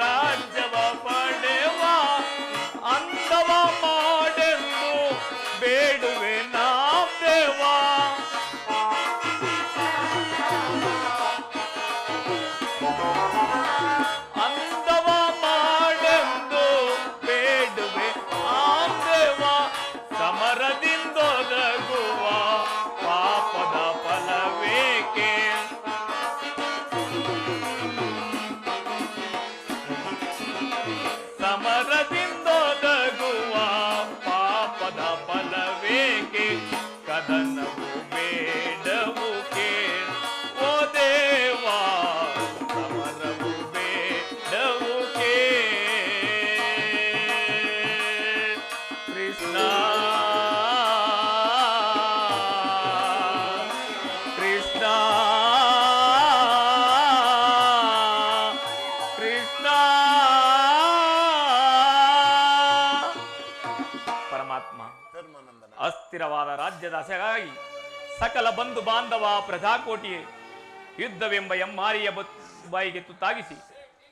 ರಾಜ್ಯವ ಪಡೆವಾ. ಅಂದವ ಮಾಡೆಂದು ಬೇಡುವೆ ನಾ ದೇವಾ. ಅಂದವ ಮಾಡೆಂದು ಬೇಡುವೆ ಆ ದೇವ. ಸಮರದಿಂದೊದಗುವ ಪಾಪದ ಫಲವೇಕೆ? ಸಮರದಿಂದೊದಗುವ ಪಾಪದ ಫಲವೇಕೆ? ಕದನವು ಬೇಡವು ಕೇಳ್ ಓ ದೇವಾ. ಸಮರವು ಬೇಡವು ಕೇಳ್ ಕೃಷ್ಣ. ಕೃಷ್ಣ ಕೃಷ್ಣ. ಪರಮಾತ್ಮ, ಧರ್ಮನಂದನ, ಅಸ್ಥಿರವಾದ ರಾಜ್ಯದ ಆಸೆಗಾಗಿ ಸಕಲ ಬಂಧು ಬಾಂಧವ ಪ್ರಜಾಕೋಟಿ ಯುದ್ಧವೆಂಬ ಎಮ್ಮಾರಿಯ ಬಾಯಿಗೆ ತುತ್ತಾಗಿಸಿ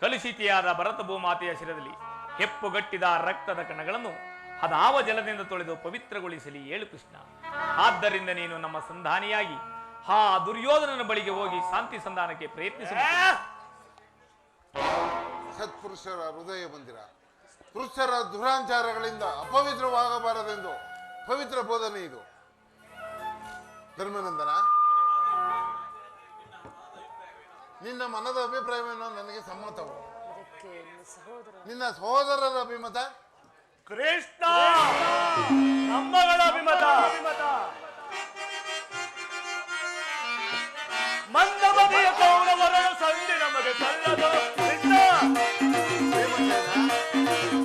ಕಲುಷಿತಿಯಾದ ಭರತ ಭೂಮಾತೆಯ ಶಿರದಲ್ಲಿ ಹೆಪ್ಪುಗಟ್ಟಿದ ರಕ್ತದ ಕಣಗಳನ್ನು ಅದಾವ ಜಲದಿಂದ ತೊಳೆದು ಪವಿತ್ರಗೊಳಿಸಲಿ ಹೇಳು ಕೃಷ್ಣ. ಆದ್ದರಿಂದ ನೀನು ನಮ್ಮ ಸಂಧಾನಿಯಾಗಿ ಆ ದುರ್ಯೋಧನನ ಬಳಿಗೆ ಹೋಗಿ ಶಾಂತಿ ಸಂಧಾನಕ್ಕೆ ಪ್ರಯತ್ನಿಸಬೇಕು. ಸತ್ಪುರುಷರ ಹೃದಯ ಮಂದಿರ, ಪುರುಷರ ದುರಾಚಾರಗಳಿಂದ ಅಪವಿತ್ರವಾಗಬಾರದೆಂದು ಪವಿತ್ರ ಬೋಧನೆ ಇದು. ಧರ್ಮನಂದನ, ನಿನ್ನ ಮನದ ಅಭಿಪ್ರಾಯವೇನೋ ನನಗೆ ಸಮ್ಮತವು. ಅದಕ್ಕೆ ನನ್ನ ಸಹೋದರ ನಿನ್ನ ಸಹೋದರರ ಅಭಿಮತ? ಕೃಷ್ಣ ನಮ್ಮಗಳ ಅಭಿಮತ ಮಂದಮತಿಯ ಕೌರವರನ್ನು ಸಂಧಿ ನಮಗೆ ಸಲ್ಲದು. ಕೃಷ್ಣ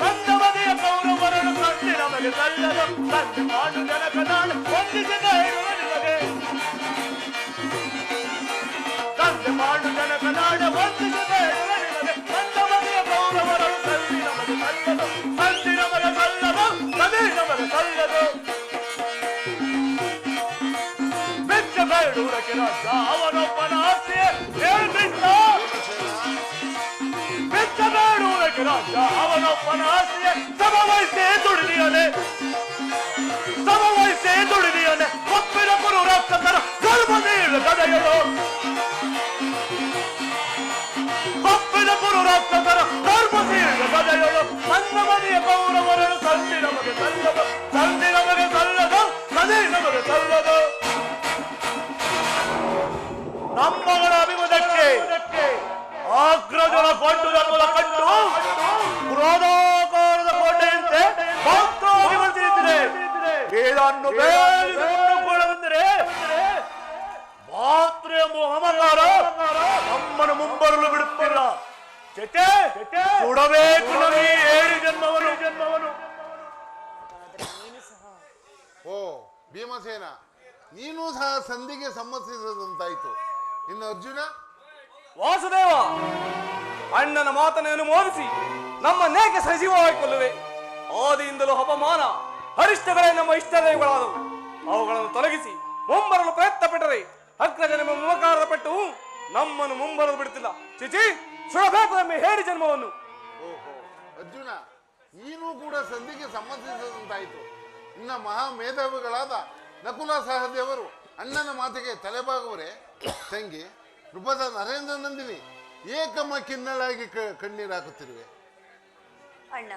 ಮಂದಮತಿಯ ಕೌರವರನ್ನು ಸಂಧಿ ನಮಗೆ ಸಲ್ಲದು. ಸಂಧಿ ಮಾಡು ಜನಕ ನಾನು ವಂದಿಸಿದ ಹೇಳುವ ನಿಮಗೆ. ಸಂಧಿ ಮಾಡು ಜನಕ ನಾಡು ವಂದಿಸಿದ ಹೇಳುವ ನಿಮಗೆ. ಮಂದಮತಿಯ ಕೌರವರನ್ನು ಸಂಧಿ ನಮಗೆ ಸಲ್ಲದು. ಸಂಧಿ ನಮಗೆ ಸಲ್ಲದು. ಸಂಧಿ ನಮಗೆ ಸಲ್ಲದು. ಬೆಚ್ಚ ಬೇಡೂರಕ್ಕೆ ರಾಜ ಅವನೊಬ್ಬನ ಆಸ್ತಿ ಹೇಳ್ಬಿಟ್ಟ. ಬೆಚ್ಚ ಬೇಡೂರಕ್ಕೆ ರಾಜ ಅವನೊಬ್ಬನ ಆಸ್ತಿಯ ಸಮವಯಸ್ಸೇ ದುಡಿದಿಯನೆ. ಸಮವಯಸ್ಸೇ ದುಡಿದಿಯನೆ. ಒಪ್ಪಿನ ಕುರು ರಾಕ್ಷಸರ ಧರ್ಮ ನೀಡ ಗದೆಯಳು. ಒಪ್ಪಿನ ಕುರು ರಾಕ್ಷಸರ ಧರ್ಮ ನೀಡ ಗದೆಯಳು. ನನ್ನ ಮನೆಯ ಕೌರವರನ್ನು ಸಂಧಿ ನಮಗೆ ಸಲ್ಲದು. ಸಂಧಿ ನಮಗೆ ಸಲ್ಲದು. ಸಂಧಿ ನಮಗೆ ಸಲ್ಲದು. ನಮ್ಮಗಳ ಅಭಿಮತಕ್ಕೆ ಅಗ್ರಜನ ಪಂಡುದರ್ಮದ ಕಟ್ಟು ಪುರಾಣಾಕಾರದ ಕೋಟೆಯಂತೆ ಭಕ್ತವಾಗಿ ಬರ್ತಿರುತ್ತದೆ. ಇದನ್ನು ಬೇಡಿಕೊಂಡುಕೊಳ್ಳವೆಂದರೆ ಮಾತೃ ಎಂಬ ಮಮಕಾರ ನಮ್ಮನ್ನು ಮುಂಬರಲು ಬಿಡುತ್ತಿಲ್ಲ. ಜೊತೆ ಸುಡಬೇಕು ನಮಗೆ 7 ಜನ್ಮವನ್ನು. ಓ ಭೀಮಸೇನ, ನೀನೂ ಸಹ ಸಂಧಿಗೆ ಸಮ್ಮತಿಸಿದಂತಾಯ್ತು. ಇನ್ನು ಅರ್ಜುನ? ವಾಸುದೇವ, ಅಣ್ಣನ ಮಾತನ್ನು ಅನುಮೋದಿಸಿ ನಮ್ಮನ್ನೇಕೆ ಸಜೀವವಾಗಿ ಕೊಲ್ಲುವೆ? ಆದಿಯಿಂದಲೂ ಅಪಮಾನ ಅರಿಷ್ಟಗಳೇ ನಮ್ಮ ಇಷ್ಟದೇವಗಳಾದವು. ಅವುಗಳನ್ನು ತೊಲಗಿಸಿ ಮುಂಬರಲು ಪ್ರಯತ್ನ ಪಟ್ಟರೆ ಅಗ್ರಜನ ಮಮಕಾರದ ಪಟ್ಟು ನಮ್ಮನ್ನು ಮುಂಬರಲು ಬಿಡುತ್ತಿಲ್ಲ. ಚಿಚಿ, ಸುಡಬೇಕು ನಮ್ಮ 7 ಜನ್ಮವನ್ನು. ಓಹೋ ಅರ್ಜುನ, ನೀನೂ ಕೂಡ ಸಂಧಿಗೆ ಸಮ್ಮತಿಸಿದಂತಾಯ್ತು. ಇನ್ನ ಮಹಾ ಮೇಧಾವಿಗಳಾದ ನಕುಲ ಸಹದೇವರು ಅಣ್ಣನ ಮಾತಿಗೆ ತಲೆಬಾಗುವರೆ. ತಂಗಿ ನೃಪದ ನರೇಂದ್ರ ನಂದಿನಿ ಏಕಮ್ಮ ಕಿನ್ನಳಾಗಿ ಕಣ್ಣೀರು ಹಾಕುತ್ತಿರುವೆ. ಅಣ್ಣ,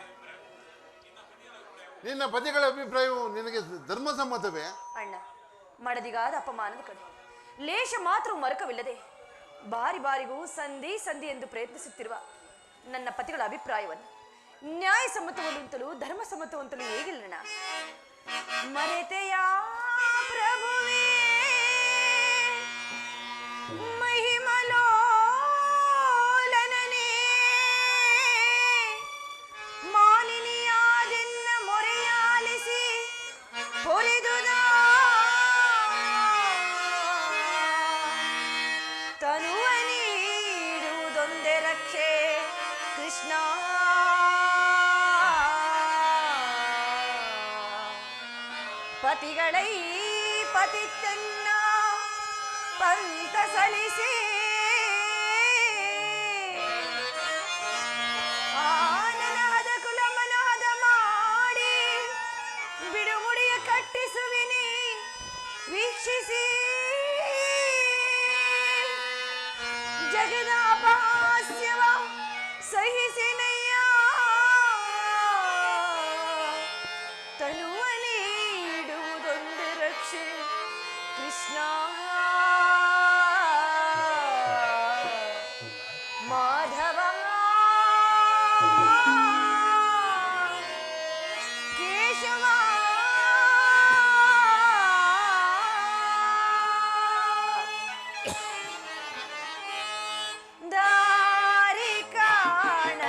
ನಿನ್ನ ಪತಿಗಳ ಅಭಿಪ್ರಾಯವು ನಿನಗೆ ಧರ್ಮಸಮ್ಮತವೇ? ಅಣ್ಣ, ಮಡದಿಗಾದ ಅಪಮಾನದ ಕಡೆ ಲೇಷ ಮಾತ್ರ ಮರಕವಿಲ್ಲದೆ ಬಾರಿ ಬಾರಿಗೂ ಸಂಧಿ ಸಂಧಿ ಎಂದು ಪ್ರಯತ್ನಿಸುತ್ತಿರುವ ನನ್ನ ಪತಿಗಳ ಅಭಿಪ್ರಾಯವನ್ನು ನ್ಯಾಯಸಮ್ಮತವಂತಲೂ ಧರ್ಮಸಮ್ಮತವಂತಲೂ ಹೇಗಿಲ್ಲಣ್ಣ. ಮರೆತೆಯ ಪ್ರಭುವೇ ಮಹಿಮಲೋಲನನೇ, ಮಾಲಿನಿಯಾದೆನ್ನ ಮೊರೆಯಾಲಿಸಿ ಹೊಲಿದುದ ತನುವ ನೀಡುವುದೊಂದೇ ರಕ್ಷೆ ಕೃಷ್ಣ. ಪತಿಗಳೈ ಪತಿತನ್ನ ಪಂತ ಸಲಿಸಿ ಆನನಹದ ಕುಲಮನಹದ ಮಾಡಿ ಬಿಡುಮುಡಿಯ ಕಟ್ಟಿಸುವಿನಿ ವೀಕ್ಷಿಸಿ. ಜಗದಾಪಹಾಸ್ಯವ ಸಹಿಸಿನಯ್ಯ ತನುವ ನೀಡುವುದೊಂದು ರಕ್ಷೆ ಕೃಷ್ಣ. ಮಾಧವ ಕೇಶವ ದಾರಿ ಕಾಣದ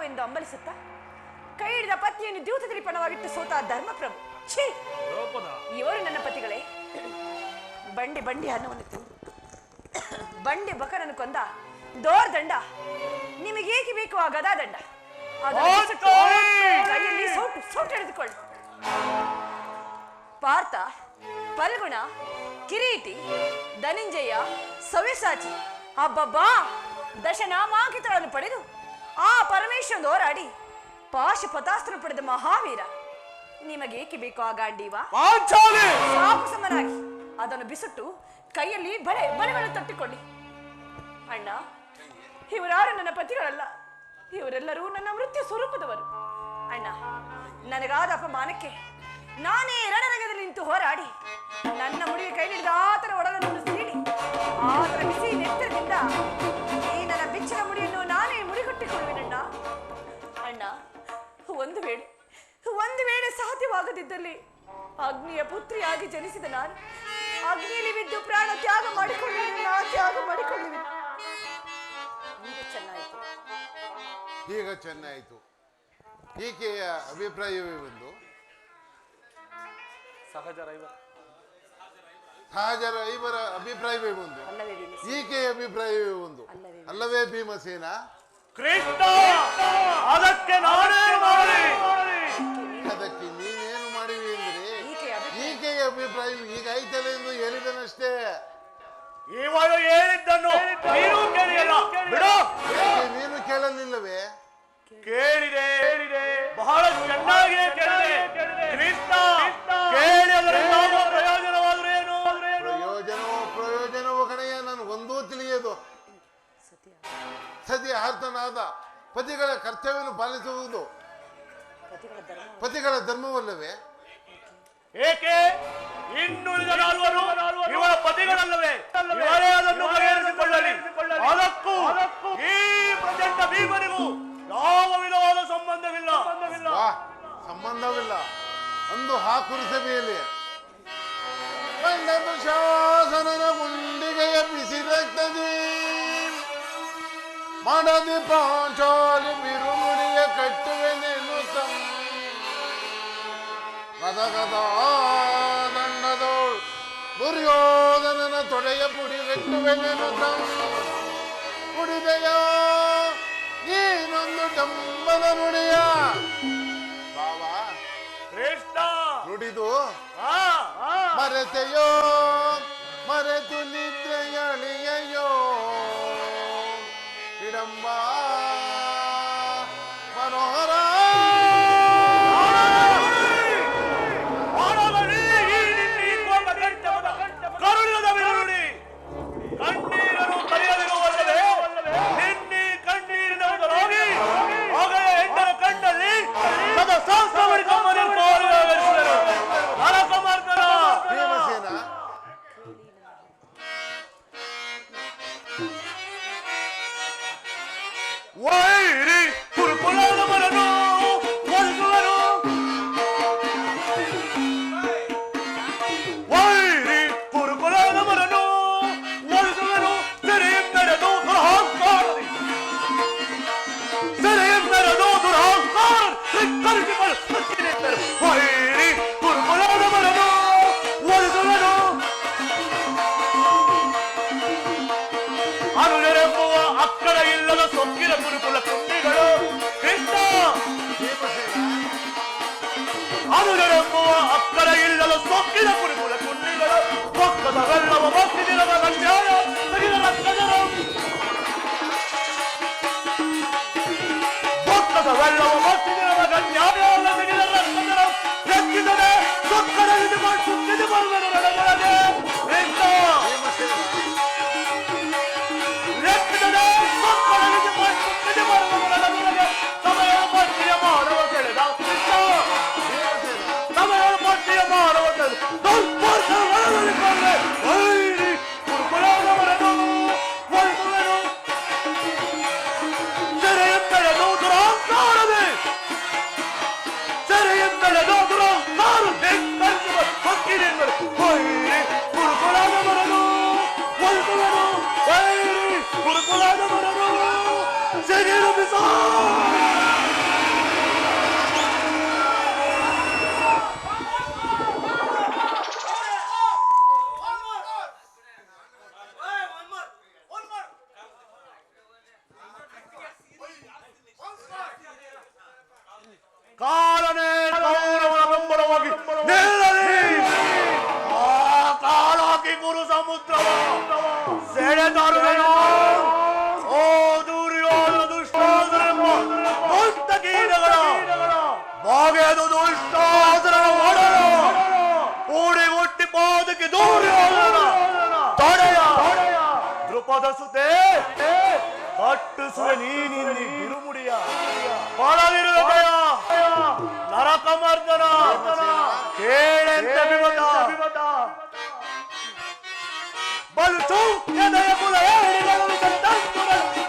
ಎಂದು ಅಂಬಲಿಸುತ್ತಾ ಕೈ ಹಿಡಿದ ಪತ್ನಿಯನ್ನು ದ್ಯೂತದಲ್ಲಿ ಪಣವಾಗಿಟ್ಟು ಸೋತ ಧರ್ಮಪ್ರಭು. ಛೀ, ಇವರು ನನ್ನ ಪತಿಗಳೇ? ಬಂಡಿ ಬಂಡಿ ಅನ್ನವನ್ನು ತಿಂದು ಬಂಡಿ ಬಕನನ್ನು ಕೊಂದ ದೋರ್ದಂಡ ನಿಮಗೇಕೆ ಬೇಕು ಆ ಗದಾದಂಡ? ಕೈಯಲ್ಲಿ ಸೌಟು ಸೌಟು ಹಿಡಿದುಕೊಳ್ಳಿ. ಪಾರ್ಥ, ಫಲ್ಗುಣ, ಕಿರೀಟಿ, ಧನಂಜಯ, ಸವ್ಯಸಾಚಿ, ಅಬ್ಬಬ್ಬಾ ದಶನಾಮಾಂಕಿತಗಳನ್ನು ಪಡೆದು ಆ ಪರಮೇಶ್ವರನ ಹೋರಾಡಿ ಪಾಶುಪತಾಸ್ತ್ರ ಪಡೆದ ಮಹಾವೀರ, ನಿಮಗೇಕೆ ಬೇಕು ಆ ಗಾಂಡೀವ? ಸಾಕು ಸಮನಾಗಿ ಅದನ್ನು ಬಿಸುಟ್ಟು ಕೈಯಲ್ಲಿ ಬಳೆಗಳನ್ನು ತಟ್ಟಿಕೊಳ್ಳಿ. ಅಣ್ಣ, ಇವರಾರು ನನ್ನ ಪತಿಗಳಲ್ಲ, ಇವರೆಲ್ಲರೂ ನನ್ನ ಮೃತ್ಯು ಸ್ವರೂಪದವರು. ಅಣ್ಣ, ನನಗಾದ ಅಪಮಾನಕ್ಕೆ ನಾನೇ ರಣರಂಗದಲ್ಲಿ ನಿಂತು ಹೋರಾಡಿ ನನ್ನ ಮುಡಿಗೆ ಕೈ ಹಿಡಿದ ಆತನ ಒಡಲನ್ನು ಸೀಳಿ ಆತನ ಬಿಸಿ ನೆತ್ತರದಿಂದ ಈ ನನ್ನ ಬಿಚ್ಚಿನ ಮುಡಿಯನ್ನು ನಾನೇ ಮುಡಿಗಟ್ಟಿಕೊಳ್ಳುವೆನಣ್ಣ. ಅಣ್ಣ, ಒಂದು ವೇಳೆ ಸಾಧ್ಯವಾಗದಿದ್ದಲ್ಲಿ ಅಗ್ನಿಯ ಪುತ್ರಿಯಾಗಿ ಜನಿಸಿದ ನಾನು ಅಗ್ನಿಯಲ್ಲಿ ಬಿದ್ದು ಪ್ರಾಣ ತ್ಯಾಗ ಮಾಡಿಕೊಳ್ಳುವೆನಣ್ಣ, ತ್ಯಾಗ ಮಾಡಿಕೊಳ್ಳುವೆ. ಚೆನ್ನಾಯಿತು, ಈಗ ಚೆನ್ನಾಯಿತು. ಈಕೆಯ ಅಭಿಪ್ರಾಯವೇ ಒಂದು, ಸಹಜರ ಇವರ ಅಭಿಪ್ರಾಯವೇ ಒಂದು, ಈಕೆಯ ಅಭಿಪ್ರಾಯವೇ ಒಂದು, ಅಲ್ಲವೇ ಭೀಮಸೇನ? ಕೃಷ್ಣ, ಅದಕ್ಕೆ ನಾನೇ ಮಾಡಿ. ಅದಕ್ಕೆ ನೀನೇನು ಮಾಡಿವಿ ಅಂದ್ರೆ ಈಕೆಯ ಅಭಿಪ್ರಾಯ ಈಗ ಐತಲ್ಲ ಎಂದು ಹೇಳಿದನಷ್ಟೇ. ಇವಾಗ ಹೇಳಿದ್ದನ್ನು ನೀನು ಕೇಳಿಯಲ್ಲ, ಬಿಡು. ನೀನು ಕೇಳಲಿಲ್ಲವೇ? ಕೇಳಿದೆ, ಬಹಳ ಚೆನ್ನಾಗಿ ಕೇಳಿದೆ. ಕೃಷ್ಣ, ಕೇಳಿ ಅದರಿಂದ ಪ್ರಯೋಜನವಾದ್ರೆ ಏನು? ಪ್ರಯೋಜನವೋ ಕಣಯ್ಯ, ನಾನು ಒಂದೂ ತಿಳಿಯದು. ಸತಿ ಆರ್ತನಾದ ಪತಿಗಳ ಕರ್ತವ್ಯವನ್ನು ಪಾಲಿಸುವುದು ಪತಿಗಳ ಧರ್ಮವಲ್ಲವೇ? ಏಕೆ ಇನ್ನುಳಿದ ನಾಲ್ವರು ಇವರ ಪತಿಗಳಲ್ಲವೇ? ಇವರೇ ಅದನ್ನು ಬಗೆಹರಿಸಿಕೊಳ್ಳಲಿ. ಅದಕ್ಕೂ ಈ ಪ್ರಚಂಡ ಭೀಮನಿಗೂ ಯಾವ ವಿಧವಾದ ಸಂಬಂಧವಿಲ್ಲ. ಅಂದು ಹಾಕುರಿಸಬೇಲಿ ಕಂಡದು ಶಾಸನನ ಗುಂಡಿಗೆಯ ಬಿಸಿ ರಕ್ತದಿ ಮಾಡದಿ ಪಾಂಚಾಲಿ ಬಿರುಮುಡಿಯ ಕಟ್ಟುವೆನೇನು ಗದಗದ ದಂಡದೋಳು ದುರ್ಯೋಧನನ ತೊಡೆಯ ಪುಡಿ ಕಟ್ಟುವೆನೇನು ಕುಡಿದೆಯ ನೀನೊಂದು ಡಂಬದ ನುಡಿಯ ಬಾವಾ ಕೃಷ್ಣ ನುಡಿದು ಮರೆತೆಯೋ ಮರೆತು ನಿದ್ರೆಯಳಿಯೋ ವಿಡಂಬ ಮನೋಹರ ಕರುಣದ ಬಿರುಡಿ ಕಣ್ಣೀರನ್ನು ಕರೆಯಲಿರುವಲ್ಲವೇ? ನಿನ್ನೆ ಕಣ್ಣೀರಿನ ಹೋಗಿ ಆಗ ಹೆಣ್ಣರ ಕಣ್ಣಲ್ಲಿ ಭೀಮಸೇನ ವೈರಿ ಕುರುಕುಲದ ಮರನು ಒಲಿಸುವರು. ವೈರಿ ಕುರುಕುಲದ ಮರನು ಒಲಿಸುವರು. ಸೆರೆಯೆಂದರೆದು ದುರಹಂಕಾರದಿ ಸೆರೆಯೆಂದರೆದು ದುರಹಂಕಾರ ಕರಿಸಿಕೊಳ್ಳುತ್ತಿದ್ದರು. ವೈರಿ ಕುರುಕುಲದ ಮರನು ಒಲಿಸುವರು. ಅನುಜರೆಂಬುವ ಅಕ್ಕರ ಇಲ್ಲದ ಸೊಕ್ಕಿನ ಕುರುಕುಲ ಕುಂಡಿಗಳು ಕೃಷ್ಣ. ಅನುಜರೆಂಬುವ ಅಕ್ಕರ ಇಲ್ಲದ ಸೊಕ್ಕಿನ ಕುರುಕುಲ ಕುಂಡಿಗಳು ಪಕ್ಕದವೆಲ್ಲವ ಮತ್ತಿದಿರವ ಅನ್ಯಾಯ ತೆಗೆದ ರಕ್ತದರು. ಪಕ್ಕದವೆಲ್ಲವ ಮತ್ತಿದಿರವ ಅನ್ಯಾಯ ತೆಗೆದ ರಕ್ತದರು. ಎಕ್ಕಿದರೆ ಸೊಕ್ಕರಲ್ಲಿ ಸುತ್ತಿದು ಬರುವರು ನನಗೊಳಗೆ ಕೃಷ್ಣ. ಸಮಯ ಪಟ್ಟಿಯ ಮಾಡುವ ಕೆಳೆದ ಕೃಷ್ಣ. ಸಮಯ ಪಟ್ಟಿ ಸಮುದ್ರವ ಸೆಳೆದಾರುವೆನು. ಓ ದುರ್ಯೋಧನ ದುಷ್ಟಾಸುರನೆಂಬ ದುಷ್ಟ ಕೀಟಗಳ ಬಾಗೆದು ದುಷ್ಟಾಸುರನ ಒಡಲ ಕೂಡಿ ಹುಟ್ಟಿ ಪಾದಕ್ಕೆ ದುರ್ಯೋಧನ ತಡೆಯ ದೃಪದ ಸುತೆ ಕಟ್ಟಿಸುವೆ ನೀನಿಲ್ಲಿ ಬಿರುಮುಡಿಯ ಬಲವಿರುವೆಯ ನರಕಮರ್ದನ ಕೇಳೆಂತ ವಿಮತ ಬಲು ಚೌಕ್ಯದಯ ಕುಲ ಏಳಿಗಳನ್ನು ಸಂತಂತುಗಳನ್ನು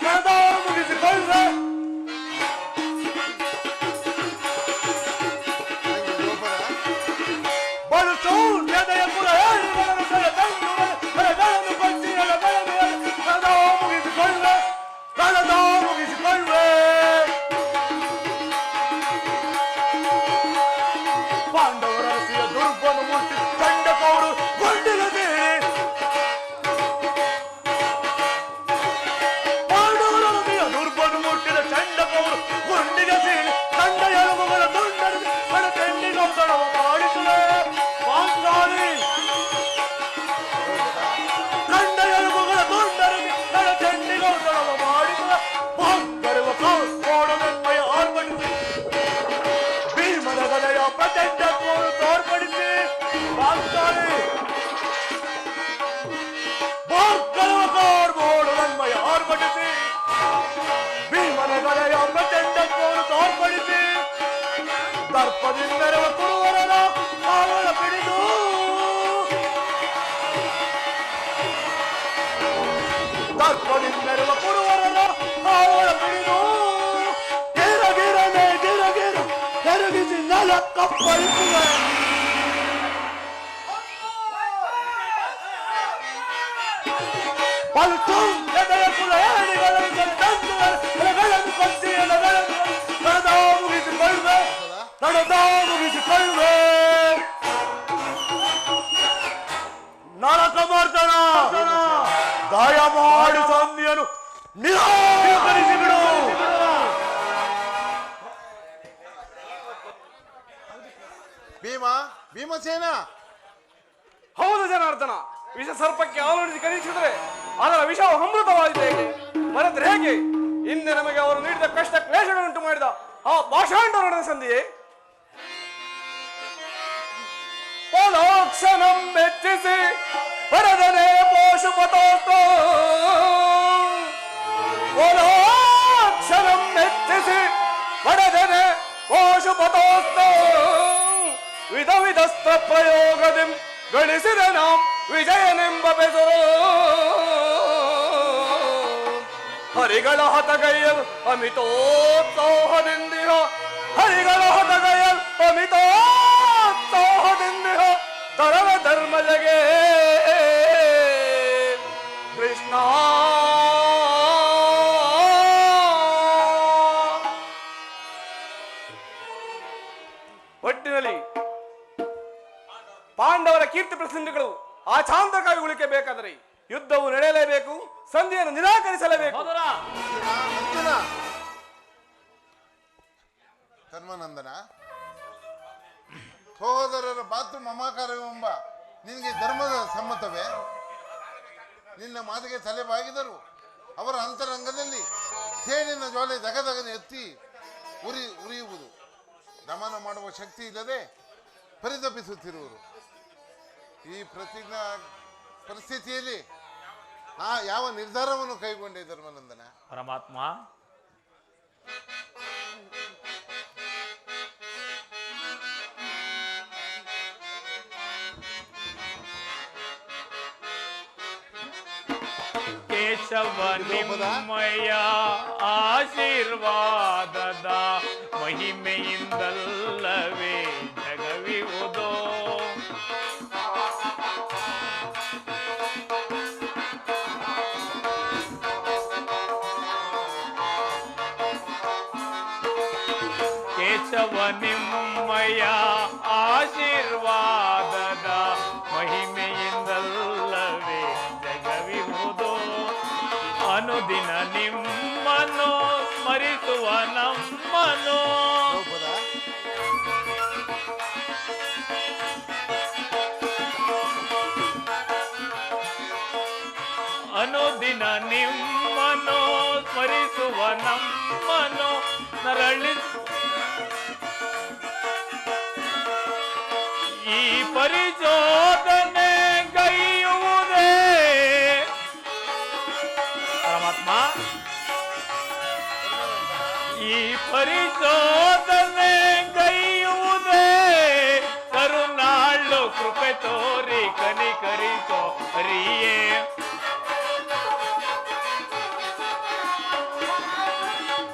ಕಣದ ಮುಗಿಸಿಕೊಳ್ಳೆ. ಬಲು ಚೌಕ್ಯದಯ ಕುಲ ಏಳಿಗಳನ್ನು ಸಂತಂತುಗಳನ್ನು ಕಣದ ಮುಗಿಸಿಕೊಳ್ಳೆ. ಪಾಂಡವರ ರಸಿಯ ದುರ್ಬನು ಮುಟ್ಟಿ ಚಂಡಕವರು ಗೊಂಡಿಲ ಸೇರಿ ಪಾಂಡವರ ರಸಿಯ ದುರ್ಬನು ಮುಟ್ಟಿದ ಚಂಡಕವರು ಗುಂಡಿಗೆ ಸೇರಿ ಚಂಡ ಎಲುಬುಗಳ ತುಂಡರು ಮನ ತೆಂಡಿಗೊಂದಡವ ಮಾಡಿಸುವೆ. ಪಾಂಚಾಲಿ ಚಂಡ ಎಲುಬುಗಳ ತುಂಡರಿಗೆ ಮನ ತೆಂಡಿಗೊಂದಡವ ಮಾಡಿಸುವ. ಪಾಂಡವ ಕೋಡಮೆಂಬಯ ಆರ್ಭಟಿಸಿ ಭೀಮನ ಗದೆಯ ಪ್ರಚಂಡತ್ವವನ್ನು ತೋರ್ಪಡಿಸಿ. ಪಾಂಚಾಲಿ ಕೋಡ್ಬೋಡಮೆಂಬಯ ಆರ್ಭಟಿಸಿ ಭೀಮನ ಗದೆಯ ಪ್ರಚಂಡತ್ವವನ್ನು ತೋರ್ಪಡಿಸಿ ದರ್ಪದಿಂದೆರವ ಕುರುವರನ ಕಾವಲ ಪಿಡಿದು ದರ್ಪದಿಂದೆರವ ಕುರುವರನ ಕಾವಲ ಪಿಡಿದು ಗಿರಗಿರನೆ ಗಿರಗಿರ ಎರಗಿಸಿ ನೆಲ ಕಪ್ಪಳಿಸುವೆ. ಪಲ್ಟು ಎದೆಯ ಕುಲ ಏಣಿಗಳನ್ನು ಸಂತಂತುಗಳನ್ನು ಕಟ್ಟಿ ನಡೆದ ಮುಗಿಸಿಕೊಳ್ಳುವೆ. ನರಕಮರ್ದನ ಗಾಯ ಮಾಡಿ ಸಂಧಿಯನ್ನು ನಿರಾಕರಿಸಿ ಬಿಡು. ಭೀಮಸೇನ, ಹೌದು ಜನಾರ್ದನ, ವಿಷ ಸರ್ಪಕ್ಕೆ ಅವಲೋಡಿಸಿ ಕರೀಕ್ಷಿಸಿದರೆ ಅದರ ವಿಷವು ಅಮೃತವಾಗಿದೆ ಹೇಗೆ ಬರೆದ್ರೆ ಹೇಗೆ? ಹಿಂದೆ ನಮಗೆ ಅವರು ನೀಡಿದ ಕಷ್ಟ ಕ್ಲೇಶಗಳುಂಟು ಮಾಡಿದ ಆ ಭಾಷಾಂಡರ ಸಂಧಿಯೇ ಪೋಲೋಕ್ಷಣಂ ಮೆಚ್ಚಿಸಿ ಬರದನೆ ಪೋಷುಪತೋಸ್ತೋ ಪೋಲೋಕ್ಷಣಂ ಮೆಚ್ಚಿಸಿ ಬರದನೆ ಪೋಷುಪತೋಸ್ತೋ ವಿಧ ವಿಧಸ್ಥ ಪ್ರಯೋಗದಿ ಗಳಿಸಿದ ನಾಂ ವಿಜಯನೆಂಬ ಬೆಸರು ಹರಿಗಳ ಹತಗೈಯಲ್ ಅಮಿತೋತ್ಸಾಹದಿಂದಿಹ ಹರಿಗಳ ಹತಗೈಯಲ್ ಅಮಿತೋತ್ಸಾಹದಿಂದಿಹ ತರವ ಧರ್ಮಜಗೆ ಕೃಷ್ಣ. ಒಟ್ಟಿನಲ್ಲಿ ಪಾಂಡವರ ಕೀರ್ತಿ ಪ್ರಸಿದ್ಧಿಗಳು ಆಚಾಂತಕವಾಗಿ ಉಳಿಕೆಬೇಕಾದರೆ ಯುದ್ಧವು ನಡೆಯಲೇಬೇಕು, ಸಂಧಿಯನ್ನು ನಿರಾಕರಿಸಲೇಬೇಕು. ಧರ್ಮನಂದನ, ಸಹೋದರರ ಮಾತು ಮಮಾಕಾರವೆಂಬ ನಿನಗೆ ಧರ್ಮದ ಸಮ್ಮತವೇ? ನಿನ್ನ ಮಾತಿಗೆ ತಲೆಬಾಗಿದರು ಅವರ ಅಂತರಂಗದಲ್ಲಿ ಸೇಡಿನ ಜ್ವಾಲೆ ದಗದಗನೆ ಎತ್ತಿ ಉರಿಯುವುದು. ದಮನ ಮಾಡುವ ಶಕ್ತಿ ಇಲ್ಲದೆ ಪರಿತಪಿಸುತ್ತಿರುವರು. ಈ ಪ್ರತಿಜ್ಞಾ ಪರಿಸ್ಥಿತಿಯಲ್ಲಿ ಯಾವ ನಿರ್ಧಾರವನ್ನು ಕೈಗೊಂಡೆ ಧರ್ಮನಂದನ? ಪರಮಾತ್ಮ, ಕೇಶವ ನಿಮ್ಮಯ ಆಶೀರ್ವಾದದ ಮಹಿಮೆಯಿಂದಲ್ಲವೇ ಜಗವಿವುದೋ. ಕೇಶವ ನಿಮ್ಮಯ ಆಶೀರ್ವಾದದ ಮಹಿಮೆಯಿಂದಲ್ಲವೇ ಜಗವಿಹುದು. ಅನುದಿನ ನಿಮ್ಮನ್ನು ಸ್ಮರಿಸುವ ನಮ್ಮನು ದಿನ ನಿಮ್ಮನ್ನು ಸ್ಮರಿಸುವ ನಮ್ಮನ್ನು ನರಳಿ ಈ ಪರಿಶೋಧನೆ ಗೈಯುವುದೇ ಪರಮಾತ್ಮ ಈ ಪರಿಶೋಧನೆ ಗೈಯುವುದೇ ಕರುಣಾಳು ಕೃಪೆ ತೋರಿ ಕನಿಕರಿಸೋ ಹರಿಯೇ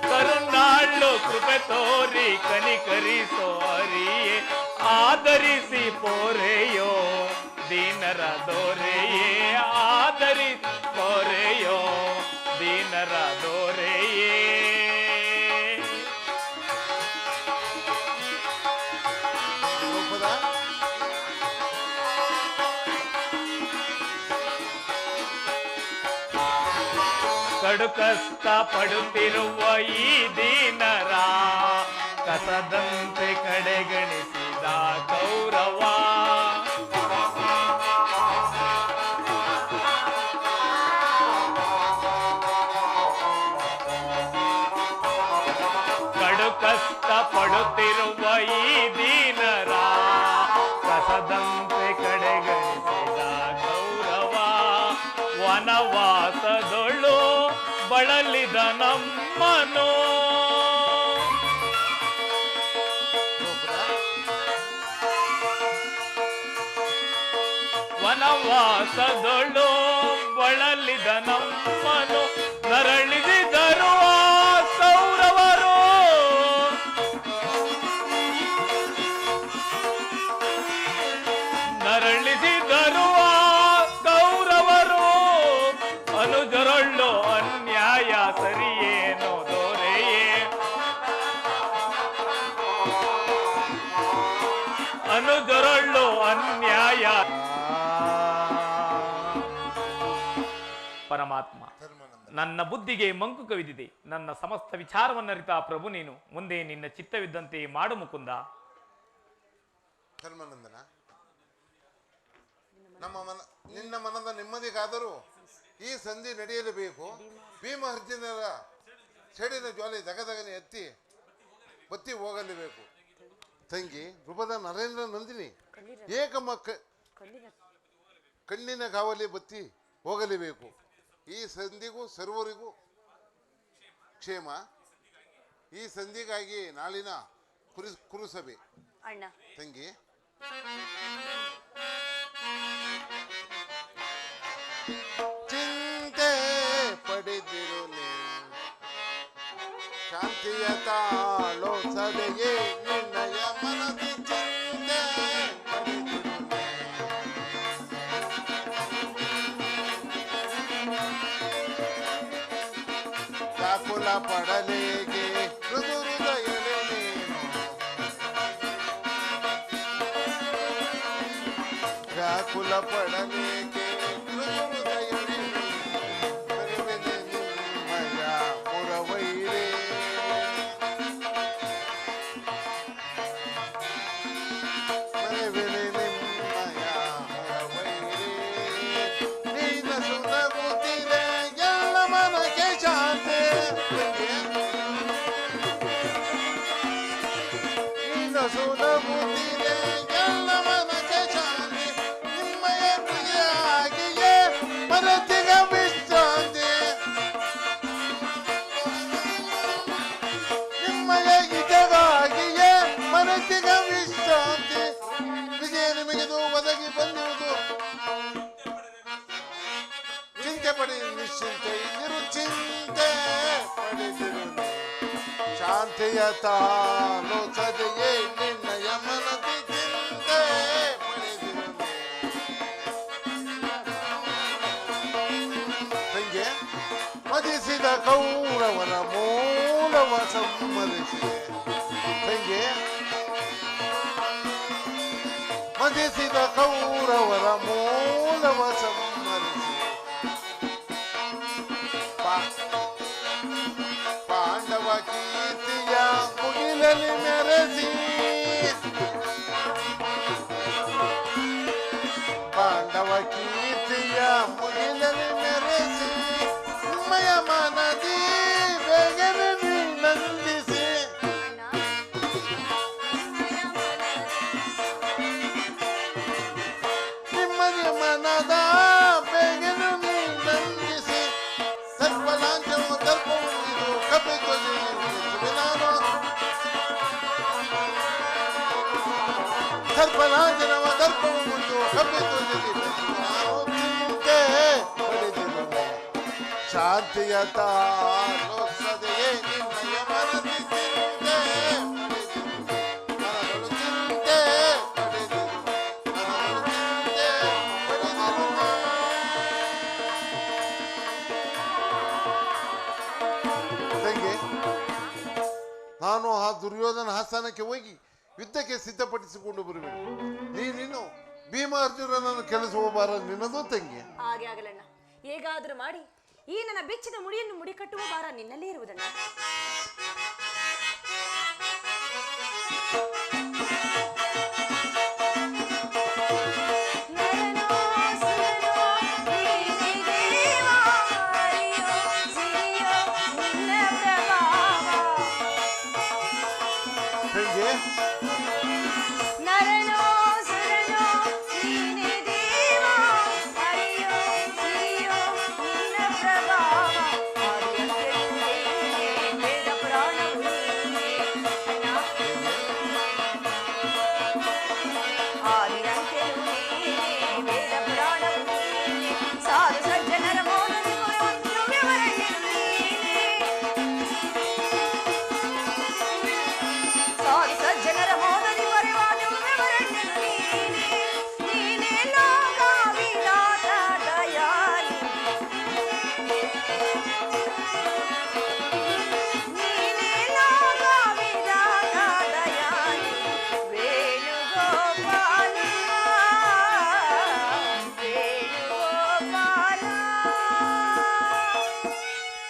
ಕರುಣಾಳು ಕೃಪೆ ತೋರಿ ಕನಿಕರಿಸೋ ಹರಿಯೇ ಆದರಿಸಿ ಪೋರೆಯೋ ದೀನರ ದೋರೆಯೇ ಆದರಿಸಿ ಪೋರೆಯೋ ದೀನರ ದೋರೆಯೇ ಕಡು ಕಷ್ಟ ಪಡುತ್ತಿರುವ ಈ ದೀನರ ಕಸದಂತೆ ಕಡೆಗಣಿಸಿದ ಗೌರವ ಕಡು ಕಷ್ಟ ಪಡುತ್ತಿರುವ ಈ ದೀನರ ಕಸದಂತೆ ಕಡೆಗಣಿಸಿದ ಗೌರವ ವನವಾಸದೊಳು ಬಳಲಿದ ನಮ್ಮನು ವನವಾಸದೊಳು ಬಳಲಿದ ನಮ್ಮನು ನರಳಿದಿದರು ಕೌರವರು ನರಳಿಸಿದರು ಕೌರವರು ಅನುಜರೊಳ್ಳು ಅನ್ಯಾಯ ಸರಿಯೇನೋ ದೊರೆಯೇ ಅನುಜರೊಳ್ಳು ಅನ್ಯಾಯ ಪರಮಾತ್ಮ ನನ್ನ ಬುದ್ಧಿಗೆ ಮಂಕು ಕವಿದಿದೆ ನನ್ನ ಸಮಸ್ತ ವಿಚಾರವನ್ನರಿತ ಪ್ರಭು ನೀನು ಮುಂದೆ ನಿನ್ನ ಚಿತ್ತವಿದ್ದಂತೆ ಮಾಡು ಮುಕುಂದ ಧರ್ಮಾನಂದನ ನಿನ್ನ ಮನದ ನೆಮ್ಮದಿಗಾದರೂ ಈ ಸಂಧಿ ನಡೆಯಲೇಬೇಕು. ಭೀಮ ಅರ್ಜುನರ ಸೆಡಿನ ಜ್ವಾಲೆ ದಗದಗನೆ ಎತ್ತಿ ಬತ್ತಿ ಹೋಗಲೇಬೇಕು. ತಂಗಿ ರೂಪದ ನರೇಂದ್ರ ನಂದಿನಿ ಏಕಮ್ಮ ಕಣ್ಣಿನ ಕಾವಲಿ ಬತ್ತಿ ಹೋಗಲೇಬೇಕು. ಈ ಸಂಧಿಗೂ ಸರ್ವರಿಗೂ ಕ್ಷೇಮ. ಈ ಸಂಧಿಗಾಗಿ ನಾಳಿನ ಕುರುಸಭೆ ಅಣ್ಣ ತಂಗಿ ಚಿಂತೆ ಪಡೆದಿರು ಶಾಂತಿಯ ತಾಳೋ ಸದೆಯೇ ನಿನ್ನಯ ಮನದಿ ಚಿಂತೆ ವ್ಯಾಕುಲ ಪಡಲೇಗೆ ಮೃದು ಹೃದಯಲೆ ನೀನು ವ್ಯಾಕುಲ ಪಡಲೇಗೆ ಮೃದು ಹೃದಯಲೆ ಬರುವೆನೆ ನಿಮ್ಮಯ ಮುರವೈರೇ ಬರುವೆನೆ ನಿಮ್ಮಯ ಮುರವೈರೇ ನೀನ ಸುನಗುತ್ತಿರೆ ಎಲ್ಲ ಮನಕ್ಕೆ ಶಾಂತಿ ನೀನ ಸುನಗುತ್ತಿರೆ ಎಲ್ಲ ಮನಕ್ಕೆ ಶಾಂತಿ ನಿಮ್ಮಯ ಪ್ರಿಯಾಗಿಯೇ ಮನಸ್ಸಿಗ ವಿಶ್ರಾಂತಿ ನಿಮ್ಮಯ ಇತಗಾಗಿಯೇ ಮನಸ್ಸಿಗ ವಿಶ್ರಾಂತಿ ವಿಜಯ ನಿಮಗಿದು ಒದಗಿ ಬಂದಿರುವುದು ಚಿಂತೆ ಪಡಿ ನಿಶ್ಚಿಂತೆ ಇರು ಚಿಂತೆ ಪಡೆದಿರು ಶಾಂತಿಯ ತಾನು ಸದೆಯೇ ನಿನ್ನಯ ಮನದಿ ಚಿಂತೆ ಪಡೆದಿರು ತಂಗೆ ಮದಿಸಿದ ಕೌರವರ ಮೂಲವ ಸಮ್ಮರಿಸಿದೆ ತಂಗೆ ಮದಿಸಿದ ಕೌರವರ ಮೂಲವ ಸಮ್ಮರಿಸಿದೆ ಪಾಂಡವ ಕೀರ್ತಿಯ ಮುಗಿಲಲ್ಲಿ ಮೆರೆಸಿ ಪಾಂಡವ ಕೀರ್ತಿಯ ಮುಗಿಲಲ್ಲಿ ಮೆರೆಸಿ ಸರ್ಪರಾಜನವ ದರ್ಪವು ಮುಂದು ಕಬ್ಬಿತು ಚಿಂತೆ ಪಡೆದಿರುವೆ ಶಾಂತಿಯ ತಾಲೋತ್ಸದೆಯೇ ನಿನ್ನಯ ಮನದಿ ಚಿಂತೆ ಮನಗಳು ಚಿಂತೆ ಪಡೆದಿರುವೆ ಮನಗಳು ಚಿಂತೆ ಪಡೆದಿರುವೆ. ತಂಗಿ, ನಾನು ಆ ದುರ್ಯೋಧನ ಆಸ್ಥಾನಕ್ಕೆ ಹೋಗಿ ಯುದ್ಧಕ್ಕೆ ಸಿದ್ಧಪಡಿಸಿಕೊಂಡು ಬರುವೆನು. ನೀನು ಭೀಮಾರ್ಜುನನನ್ನು ಕೆಲಸ ಭಾರ ನಿನ್ನದು ತಂಗಿ. ಹಾಗೆ ಆಗಲಣ್ಣ, ಹೇಗಾದರೂ ಮಾಡಿ ಈ ನನ್ನ ಬೆಚ್ಚಿದ ಮುಡಿಯನ್ನು ಮುಡಿ ಕಟ್ಟುವ ಭಾರ ನಿನ್ನಲ್ಲೇ ಇರುವುದಣ್ಣ.